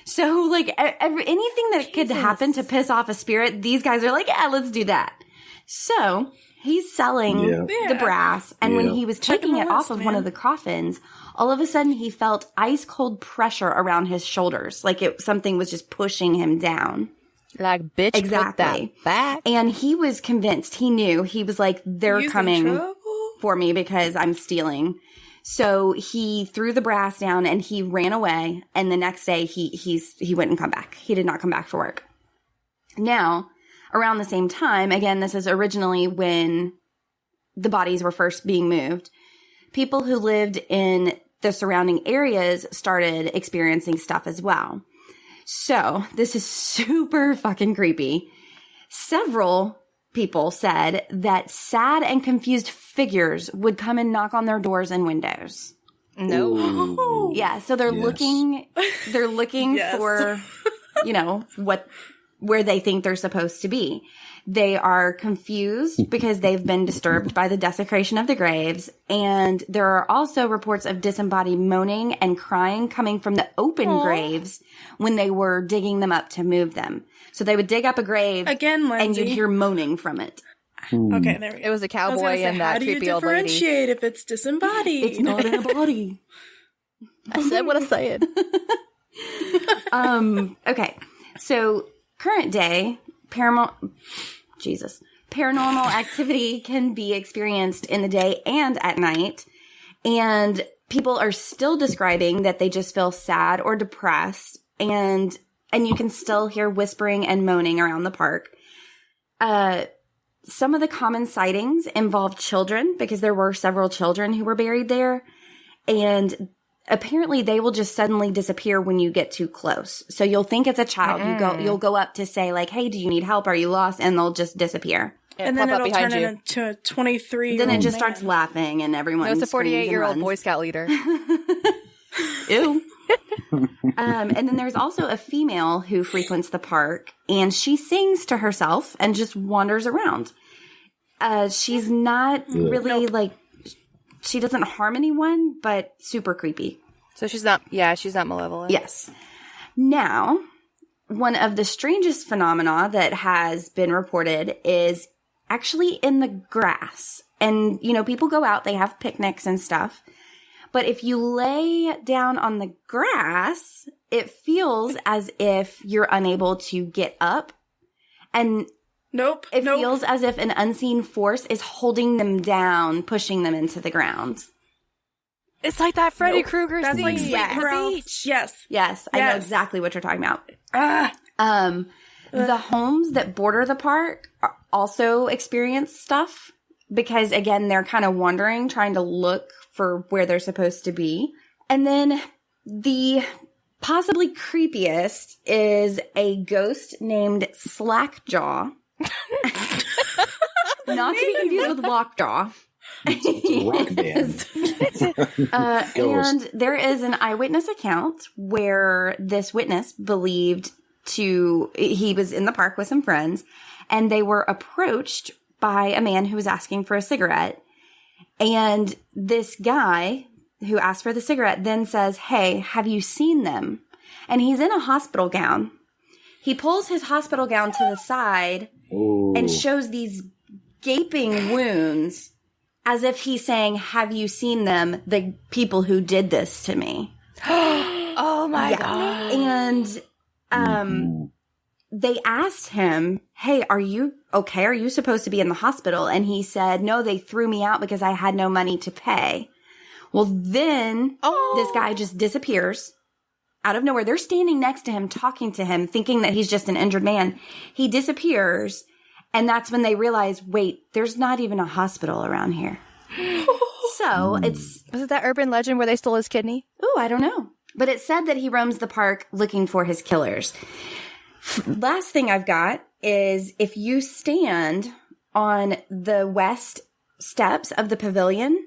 Speaker 1: So, like, anything that could happen to piss off a spirit, these guys are like, yeah, let's do that. So he's selling the brass, and when he was taking it off of one of the coffins, all of a sudden he felt ice cold pressure around his shoulders, like something was just pushing him down.
Speaker 3: Like, bitch,
Speaker 1: Exactly.
Speaker 3: put that back.
Speaker 1: And he was convinced. He knew. He was like, they're
Speaker 2: He's in
Speaker 1: coming
Speaker 2: trouble?
Speaker 1: for me because I'm stealing. So he threw the brass down and he ran away. And the next day he wouldn't come back. He did not come back for work. Now, around the same time, again, this is originally when the bodies were first being moved. People who lived in the surrounding areas started experiencing stuff as well. So this is super fucking creepy. Several people said that sad and confused figures would come and knock on their doors and windows.
Speaker 3: No.
Speaker 1: Yeah, so they're looking
Speaker 2: Yes.
Speaker 1: for, where they think they're supposed to be. They are confused because they've been disturbed by the desecration of the graves. And there are also reports of disembodied moaning and crying coming from the open graves when they were digging them up to move them. So they would dig up a grave
Speaker 2: Again, Lindsay.
Speaker 1: and you'd hear moaning from it.
Speaker 2: Okay, there we go.
Speaker 3: It was a
Speaker 2: I was
Speaker 3: cowboy
Speaker 2: gonna say,
Speaker 3: and
Speaker 2: how
Speaker 3: that
Speaker 2: do you
Speaker 3: creepy old lady.
Speaker 2: differentiate if it's disembodied?
Speaker 1: It's not in a body.
Speaker 3: I said what I said.
Speaker 1: Okay. So current day, paranormal activity can be experienced in the day and at night. And people are still describing that they just feel sad or depressed. And you can still hear whispering and moaning around the park. Some of the common sightings involve children because there were several children who were buried there. And apparently they will just suddenly disappear when you get too close. So you'll think it's a child. You'll go up to say like, hey, do you need help? Are you lost? And they'll just disappear.
Speaker 2: And then
Speaker 3: pop up
Speaker 2: it'll turn
Speaker 3: behind you.
Speaker 2: into a 23-year-old
Speaker 1: Then it just
Speaker 2: man.
Speaker 1: starts laughing and everyone
Speaker 3: It was a
Speaker 1: screams and
Speaker 3: 48-year-old
Speaker 1: runs.
Speaker 3: Boy Scout leader.
Speaker 1: Ew. And then there's also a female who frequents the park, and she sings to herself and just wanders around. She's not really she doesn't harm anyone, but super creepy.
Speaker 3: So she's not malevolent.
Speaker 1: Yes. Now, one of the strangest phenomena that has been reported is actually in the grass. And, people go out, they have picnics and stuff. But if you lay down on the grass, it feels as if you're unable to get up. And
Speaker 2: Nope.
Speaker 1: it feels as if an unseen force is holding them down, pushing them into the ground.
Speaker 3: It's like that Freddy Krueger
Speaker 2: That's
Speaker 3: scene
Speaker 2: like Sleep
Speaker 3: at the
Speaker 2: Paralysis.
Speaker 3: beach.
Speaker 2: Yes.
Speaker 1: Yes, I know
Speaker 2: Yes.
Speaker 1: exactly what you're talking about. The homes that border the park also experience stuff because, again, they're kind of wandering, trying to look for where they're supposed to be. And then the possibly creepiest is a ghost named Slackjaw. Not to be confused with Lockjaw.
Speaker 5: It's a rock band.
Speaker 1: And there is an eyewitness account where this witness believed he was in the park with some friends, and they were approached by a man who was asking for a cigarette. And this guy who asked for the cigarette then says, hey, have you seen them? And he's in a hospital gown. He pulls his hospital gown to the side and shows these gaping wounds as if he's saying, have you seen them, the people who did this to me?
Speaker 3: Oh my God.
Speaker 1: And they asked him, hey, are you okay? Are you supposed to be in the hospital? And he said, no, they threw me out because I had no money to pay. Well, then this guy just disappears out of nowhere. They're standing next to him, talking to him, thinking that he's just an injured man. He disappears. And that's when they realize, wait, there's not even a hospital around here. So
Speaker 3: Was it that urban legend where they stole his kidney?
Speaker 1: Oh, I don't know. But it said that he roams the park looking for his killers. Last thing I've got is if you stand on the west steps of the pavilion,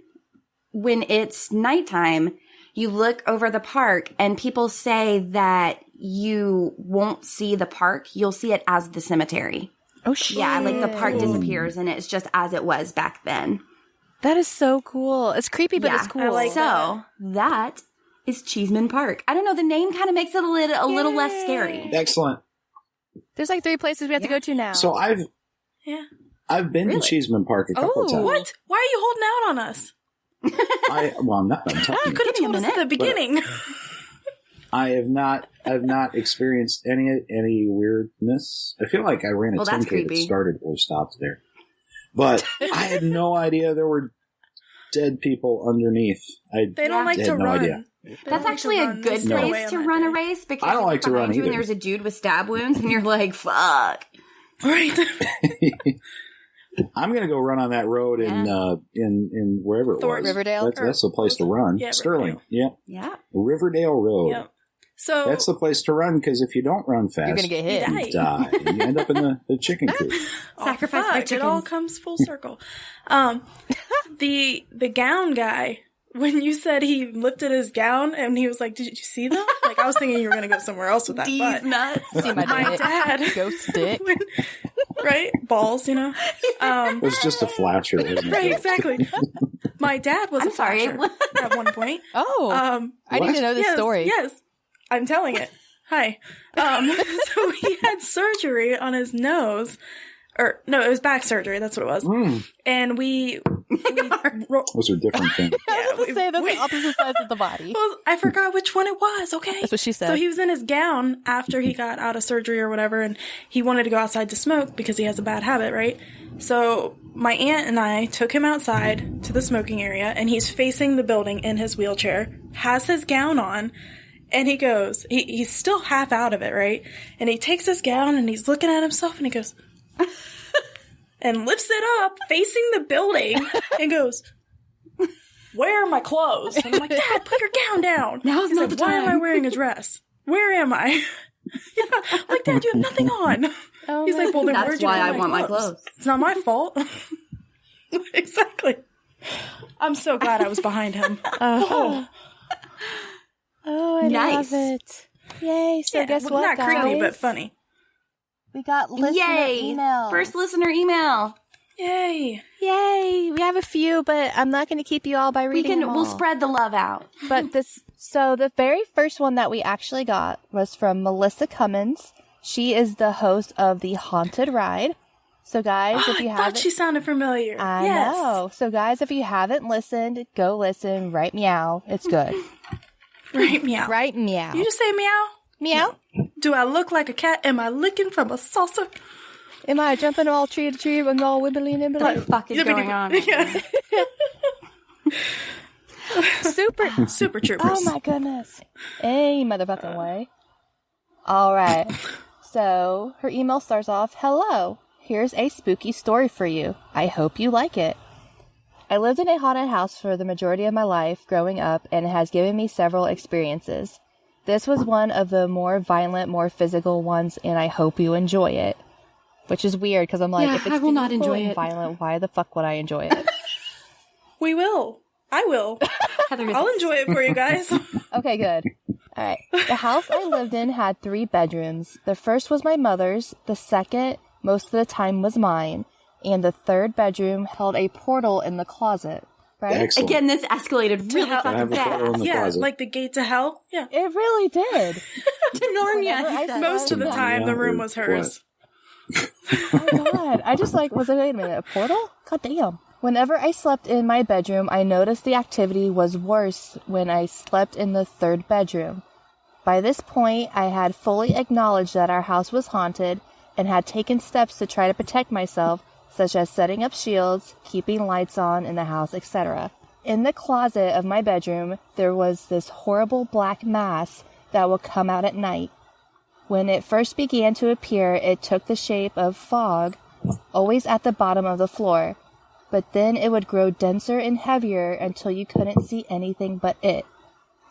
Speaker 1: when it's nighttime, you look over the park and people say that you won't see the park. You'll see it as the cemetery.
Speaker 3: Oh, shit.
Speaker 1: Yeah, like the park disappears and it's just as it was back then.
Speaker 3: That is so cool. It's creepy, but it's cool.
Speaker 2: I like
Speaker 1: that is Cheeseman Park. I don't know, the name kind of makes it a little less scary.
Speaker 5: Excellent.
Speaker 3: There's like 3 places we have to go to now.
Speaker 5: So I've been to Cheeseman Park a couple of times.
Speaker 2: What? Why are you holding out on us?
Speaker 5: I'm not. I'm telling you.
Speaker 2: Could have told us at the beginning.
Speaker 5: I've not experienced any weirdness. I feel like I ran a 10K that started or stopped there. But I had no idea there were dead people underneath.
Speaker 2: They don't like to
Speaker 5: had no
Speaker 2: run.
Speaker 5: idea.
Speaker 1: That's actually a good place to run a race because
Speaker 5: I don't like to run
Speaker 1: you
Speaker 5: either.
Speaker 1: and there's a dude with stab wounds and you're like, fuck.
Speaker 2: Right.
Speaker 5: I'm gonna go run on that road in wherever it was.
Speaker 3: Riverdale?
Speaker 5: That's the place to run.
Speaker 2: Yeah,
Speaker 5: Sterling.
Speaker 2: Riverdale.
Speaker 1: Yeah.
Speaker 5: Riverdale Road.
Speaker 2: Yep. So
Speaker 5: That's the place to run because if you don't run fast,
Speaker 3: You're going to get hit.
Speaker 2: You
Speaker 5: you die. You end up in the chicken coop.
Speaker 1: Sacrifice by
Speaker 2: It all
Speaker 1: chickens.
Speaker 2: comes full circle. The gown guy, when you said he lifted his gown and he was like, "Did you see them?" Like I was thinking you were going to go somewhere else with that.
Speaker 1: These
Speaker 2: But
Speaker 1: nuts.
Speaker 3: See my
Speaker 2: dad,
Speaker 3: ghost dick.
Speaker 2: right? Balls, you know.
Speaker 5: It was just a flasher, wasn't it?
Speaker 2: Right, exactly. My dad was
Speaker 1: I'm
Speaker 2: a
Speaker 1: sorry.
Speaker 2: flasher at one point.
Speaker 3: Oh, I need to know this story.
Speaker 2: Yes, I'm telling it. Hi. So he had surgery on his nose. Or, no, it was back surgery. That's what it was. And we
Speaker 5: Those are different things.
Speaker 3: I was going to say, those are opposite sides of the body.
Speaker 2: well, I forgot which one it was, okay?
Speaker 3: That's what she said.
Speaker 2: So he was in his gown after he got out of surgery or whatever, and he wanted to go outside to smoke because he has a bad habit, right? So my aunt and I took him outside to the smoking area, and he's facing the building in his wheelchair, has his gown on, and he goes, he's still half out of it, right? And he takes his gown, and he's looking at himself, and he goes... and lifts it up, facing the building, and goes, "Where are my clothes?" And I'm like, "Dad, put your gown down."
Speaker 1: Now's
Speaker 2: He's
Speaker 1: not
Speaker 2: like,
Speaker 1: the
Speaker 2: "Why am I
Speaker 1: time."
Speaker 2: wearing a dress? Where am I?" Yeah, I'm like, "Dad, you have nothing on." He's like, "Well, then
Speaker 1: That's
Speaker 2: where'd you
Speaker 1: why
Speaker 2: put
Speaker 1: I want my clothes.
Speaker 2: It's not my fault." Exactly. I'm so glad I was behind him.
Speaker 3: Oh, I
Speaker 1: Nice.
Speaker 3: love it. Yay. So guess
Speaker 2: well,
Speaker 3: what,
Speaker 2: not
Speaker 3: guys?
Speaker 2: creepy, but funny.
Speaker 3: We got listener
Speaker 1: Yay!
Speaker 3: email.
Speaker 1: First listener email.
Speaker 2: Yay.
Speaker 3: Yay. We have a few, but I'm not going to keep you all by reading them all.
Speaker 1: We'll spread the love out.
Speaker 3: But so the very first one that we actually got was from Melissa Cummins. She is the host of the Haunted Ride. So guys, if you
Speaker 2: I thought
Speaker 3: haven't,
Speaker 2: she sounded familiar.
Speaker 3: I
Speaker 2: Yes.
Speaker 3: know. So guys, if you haven't listened, go listen. Right meow. It's good.
Speaker 2: Right, meow.
Speaker 3: Right meow.
Speaker 2: You just say meow?
Speaker 3: Meow.
Speaker 2: Do I look like a cat? Am I licking from a saucer?
Speaker 3: Am I jumping all tree to tree and all wibbly nibbly?
Speaker 1: What the fuck is going on?
Speaker 2: Yeah. Super Troopers.
Speaker 3: Oh my goodness. Any motherfucking way. All right. So her email starts off, "Hello. Here's a spooky story for you. I hope you like it. I lived in a haunted house for the majority of my life growing up, and it has given me several experiences. This was one of the more violent, more physical ones, and I hope you enjoy it." Which is weird, because I'm like,
Speaker 1: Yeah,
Speaker 3: if it's
Speaker 1: I will not
Speaker 3: physical
Speaker 1: enjoy
Speaker 3: and
Speaker 1: it.
Speaker 3: violent, why the fuck would I enjoy it?
Speaker 2: We will. I will.
Speaker 1: Heather is
Speaker 2: I'll enjoy it for you guys.
Speaker 3: Okay, good. All right. The house I lived in had 3 bedrooms. The first was my mother's. The second, most of the time, was mine. And the third bedroom held a portal in the closet. Right?
Speaker 5: Excellent.
Speaker 1: Again, this escalated really
Speaker 2: hell.
Speaker 5: I have
Speaker 1: fucking
Speaker 5: a photo in
Speaker 1: fast.
Speaker 5: the
Speaker 2: Yeah,
Speaker 5: closet.
Speaker 2: like the gate to hell. Yeah.
Speaker 3: It really did.
Speaker 1: To Narnia,
Speaker 3: Whenever
Speaker 1: he
Speaker 3: I
Speaker 1: said.
Speaker 2: Most of the time, the room was hers.
Speaker 3: Oh, God. I just was like, wait a minute, a portal? God damn. Whenever I slept in my bedroom, I noticed the activity was worse when I slept in the third bedroom. By this point, I had fully acknowledged that our house was haunted and had taken steps to try to protect myself, such as setting up shields, keeping lights on in the house, etc. In the closet of my bedroom, there was this horrible black mass that would come out at night. When it first began to appear, it took the shape of fog, always at the bottom of the floor. But then it would grow denser and heavier until you couldn't see anything but it.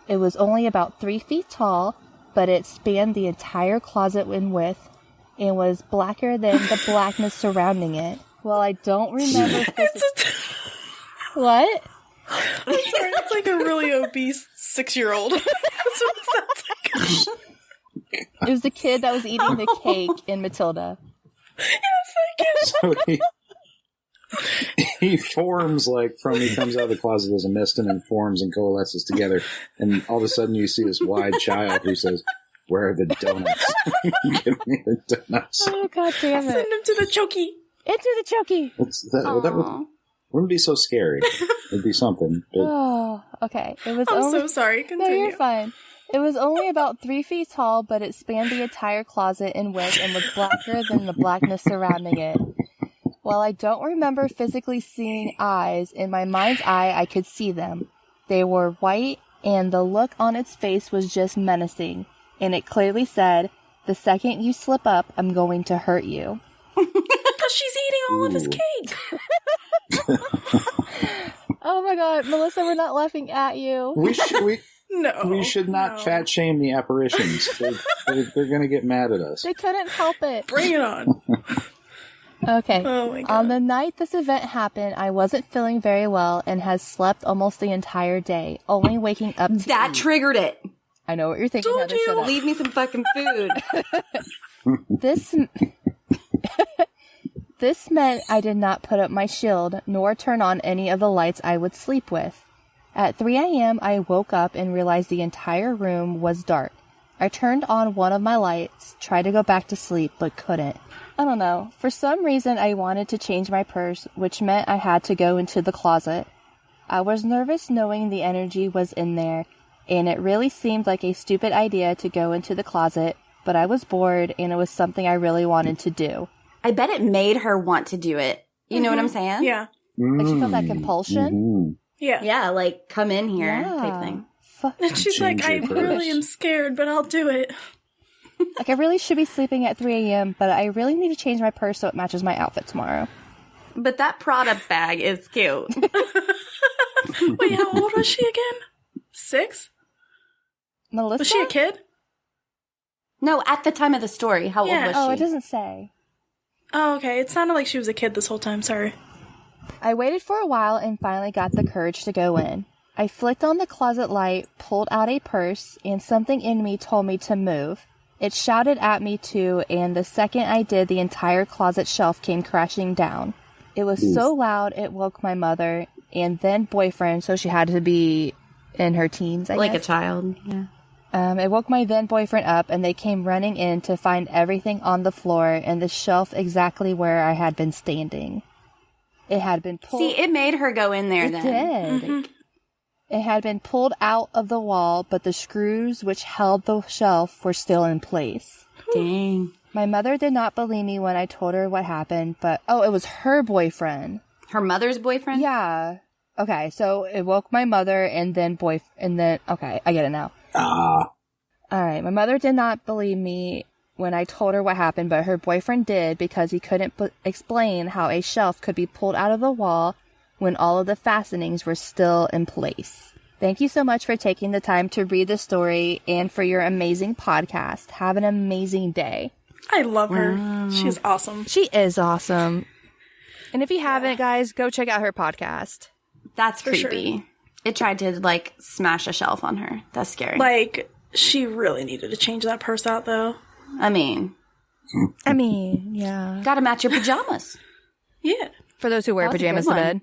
Speaker 3: It was only about 3 feet tall, but it spanned the entire closet in width and was blacker than the blackness surrounding it. Well, I don't remember... What?
Speaker 2: I'm sorry, it's like a really obese 6-year-old. That's what it sounds like.
Speaker 3: It was the kid that was eating the cake in Matilda.
Speaker 2: Yes,
Speaker 5: So he forms he comes out of the closet as a mist and then forms and coalesces together. And all of a sudden you see this wide child who says, "Where are the donuts? Give me the donuts."
Speaker 3: Oh, God damn it.
Speaker 2: Send him to the chokey.
Speaker 3: Into the chokey.
Speaker 5: That wouldn't be so scary. It'd be something. But...
Speaker 3: Oh, okay. It was
Speaker 2: I'm so sorry.
Speaker 3: No,
Speaker 2: Continue.
Speaker 3: you're fine. It was only about 3 feet tall, but it spanned the entire closet in width and was blacker than the blackness surrounding it. While I don't remember physically seeing eyes, in my mind's eye I could see them. They were white, and the look on its face was just menacing. And it clearly said, "The second you slip up, I'm going to hurt you."
Speaker 2: Because she's eating all of his cake.
Speaker 3: Oh my God, Melissa, we're not laughing at you.
Speaker 5: We should not fat shame the apparitions. They're going to get mad at us.
Speaker 3: They couldn't help it.
Speaker 2: Bring it on.
Speaker 3: Okay.
Speaker 2: Oh my God.
Speaker 3: On the night this event happened, I wasn't feeling very well and had slept almost the entire day, only waking up to
Speaker 4: That
Speaker 3: eat.
Speaker 4: triggered it.
Speaker 3: I know what you're thinking, Heather. Shut up.
Speaker 4: Leave me some fucking food.
Speaker 3: This meant I did not put up my shield, nor turn on any of the lights I would sleep with. At 3 a.m., I woke up and realized the entire room was dark. I turned on one of my lights, tried to go back to sleep, but couldn't. I don't know. For some reason, I wanted to change my purse, which meant I had to go into the closet. I was nervous knowing the energy was in there, and it really seemed like a stupid idea to go into the closet, but I was bored, and it was something I really wanted to do.
Speaker 4: I bet it made her want to do it. You know what I'm saying?
Speaker 2: Yeah.
Speaker 3: Like she felt that compulsion.
Speaker 5: Mm-hmm.
Speaker 2: Yeah.
Speaker 4: Yeah, like, come in here
Speaker 3: Yeah.
Speaker 4: type thing.
Speaker 2: And she's like, I really am scared, but I'll do it.
Speaker 3: Like, I really should be sleeping at 3 a.m., but I really need to change my purse so it matches my outfit tomorrow.
Speaker 4: But that Prada bag is cute.
Speaker 2: Wait, how old was she again? 6?
Speaker 3: Melissa?
Speaker 2: Was she a kid?
Speaker 4: No, at the time of the story, how
Speaker 2: Yeah.
Speaker 4: old was
Speaker 3: Oh,
Speaker 4: she?
Speaker 3: it doesn't say.
Speaker 2: Oh, okay. It sounded like she was a kid this whole time. Sorry.
Speaker 3: I waited for a while and finally got the courage to go in. I flicked on the closet light, pulled out a purse, and something in me told me to move. It shouted at me too, and the second I did, the entire closet shelf came crashing down. It was so loud, it woke my mother, and then boyfriend, so she had to be in her teens, I
Speaker 4: like
Speaker 3: guess.
Speaker 4: a child. Yeah.
Speaker 3: It woke my then boyfriend up, and they came running in to find everything on the floor and the shelf exactly where I had been standing. It had been pulled.
Speaker 4: See, it made her go in there
Speaker 3: It
Speaker 4: then.
Speaker 3: did.
Speaker 2: Mm-hmm.
Speaker 3: It had been pulled out of the wall, but the screws which held the shelf were still in place.
Speaker 4: Dang.
Speaker 3: My mother did not believe me when I told her what happened, but it was her boyfriend.
Speaker 4: Her mother's boyfriend?
Speaker 3: Yeah. Okay, so it woke my mother and then okay, I get it now. Alright, my mother did not believe me when I told her what happened, but her boyfriend did because he couldn't explain how a shelf could be pulled out of the wall when all of the fastenings were still in place. Thank you so much for taking the time to read the story and for your amazing podcast. Have an amazing day.
Speaker 2: I love her. She's awesome.
Speaker 3: She is awesome. And if you haven't, guys, go check out her podcast.
Speaker 4: That's
Speaker 2: For
Speaker 4: creepy.
Speaker 2: sure.
Speaker 4: It tried to, like, smash a shelf on her. That's scary.
Speaker 2: Like, she really needed to change that purse out, though.
Speaker 4: I mean,
Speaker 3: Yeah.
Speaker 4: gotta match your pajamas.
Speaker 2: Yeah.
Speaker 3: For those who wear
Speaker 4: That was a
Speaker 3: pajamas
Speaker 4: good
Speaker 3: to
Speaker 4: one.
Speaker 3: bed.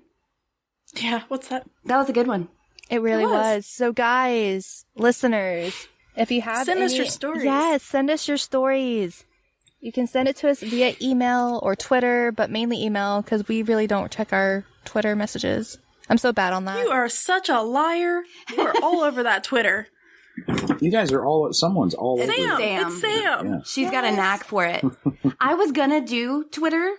Speaker 2: Yeah, what's that?
Speaker 4: That was a good one.
Speaker 3: It really
Speaker 2: It was.
Speaker 3: was. So, guys, listeners, if you have
Speaker 2: Send us your stories.
Speaker 3: Yes, send us your stories. You can send it to us via email or Twitter, but mainly email because we really don't check our Twitter messages. I'm so bad on that.
Speaker 2: You are such a liar. You are all over that Twitter.
Speaker 5: You guys are someone's all over.
Speaker 1: Sam.
Speaker 2: It's Sam.
Speaker 5: Yeah.
Speaker 1: She's got a knack for it. I was gonna do Twitter,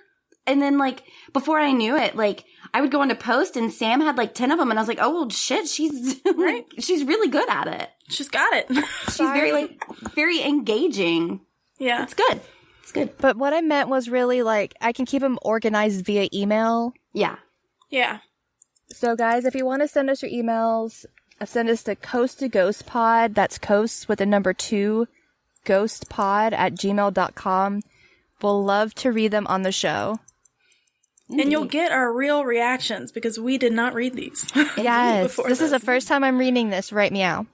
Speaker 1: and then like before I knew it, like I would go on to post, and Sam had like 10 of them, and I was like, oh well, shit, she's like, she's really good at it.
Speaker 2: She's got it.
Speaker 1: She's very engaging.
Speaker 2: Yeah.
Speaker 1: It's good. It's good.
Speaker 3: But what I meant was really like I can keep them organized via email.
Speaker 1: Yeah.
Speaker 2: Yeah.
Speaker 3: So guys, if you want to send us your emails, send us to CoastToGhostPod. That's Coast with the number 2, ghostpod@gmail.com. We'll love to read them on the show.
Speaker 2: And you'll get our real reactions because we did not read these.
Speaker 3: Yes. This is the first time I'm reading this. Right meow.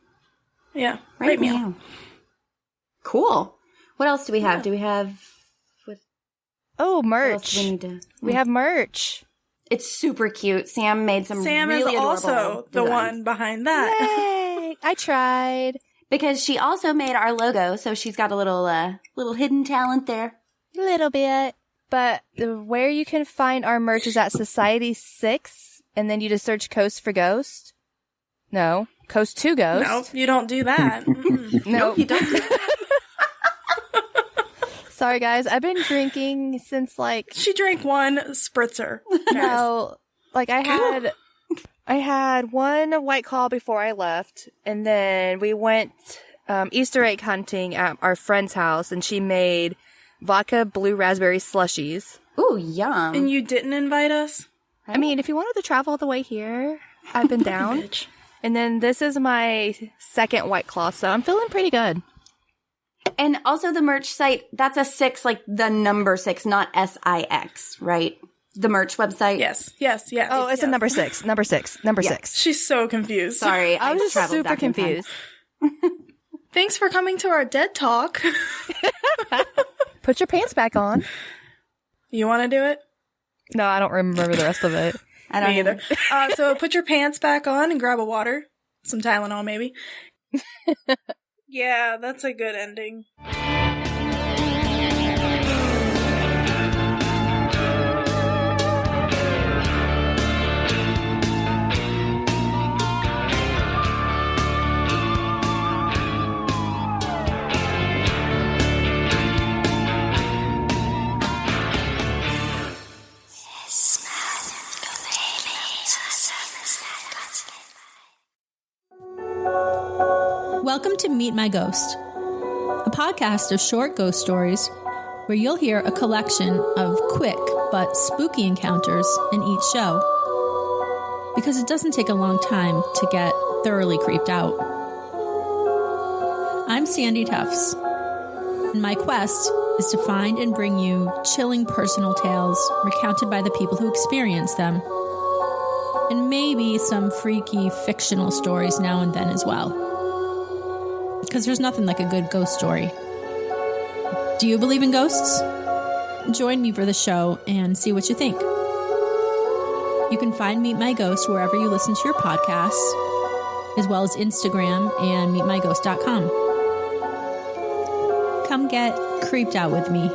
Speaker 2: Yeah.
Speaker 1: Right now. Cool. What else do we have? Do we have...
Speaker 3: Oh,
Speaker 1: what else
Speaker 3: merch.
Speaker 1: do we need to...
Speaker 3: We have merch.
Speaker 1: It's super cute. Sam made some
Speaker 2: Sam
Speaker 1: really
Speaker 2: is also
Speaker 1: adorable
Speaker 2: the
Speaker 1: designs.
Speaker 2: one behind that.
Speaker 3: Yay! I tried.
Speaker 1: Because she also made our logo, so she's got a little hidden talent there.
Speaker 3: A little bit. But where you can find our merch is at Society 6, and then you just search Coast for Ghost. No, Coast to Ghost.
Speaker 2: No, you don't do that.
Speaker 3: Nope.
Speaker 1: You don't.
Speaker 3: Sorry, guys. I've been drinking since
Speaker 2: She drank one spritzer.
Speaker 3: no, I had one White Claw before I left, and then we went Easter egg hunting at our friend's house, and she made vodka blue raspberry slushies.
Speaker 1: Ooh, yum.
Speaker 2: And you didn't invite us?
Speaker 3: I mean, if you wanted to travel all the way here, I've been down.
Speaker 2: Bitch.
Speaker 3: And then this is my second White Claw, so I'm feeling pretty good.
Speaker 1: And also the merch site, that's a 6, like the number 6, not SIX, right? The merch website.
Speaker 2: Yes.
Speaker 3: Oh, it's a number 6. Number 6. Number 6.
Speaker 2: She's so confused.
Speaker 1: Sorry,
Speaker 3: I was just
Speaker 1: traveled
Speaker 3: super
Speaker 1: back in time.
Speaker 3: confused.
Speaker 2: Thanks for coming to our dead talk.
Speaker 3: Put your pants back on.
Speaker 2: You want to do it?
Speaker 3: No, I don't remember the rest of it.
Speaker 1: I don't
Speaker 2: Me either. So put your pants back on and grab a water. Some Tylenol, maybe. Yeah, that's a good ending.
Speaker 6: Welcome to Meet My Ghost, a podcast of short ghost stories where you'll hear a collection of quick but spooky encounters in each show. Because it doesn't take a long time to get thoroughly creeped out. I'm Sandy Tufts, and my quest is to find and bring you chilling personal tales recounted by the people who experience them, and maybe some freaky fictional stories now and then as well. Because there's nothing like a good ghost story. Do you believe in ghosts? Join me for the show and see what you think. You can find Meet My Ghost wherever you listen to your podcasts, as well as Instagram and meetmyghost.com. Come get creeped out with me.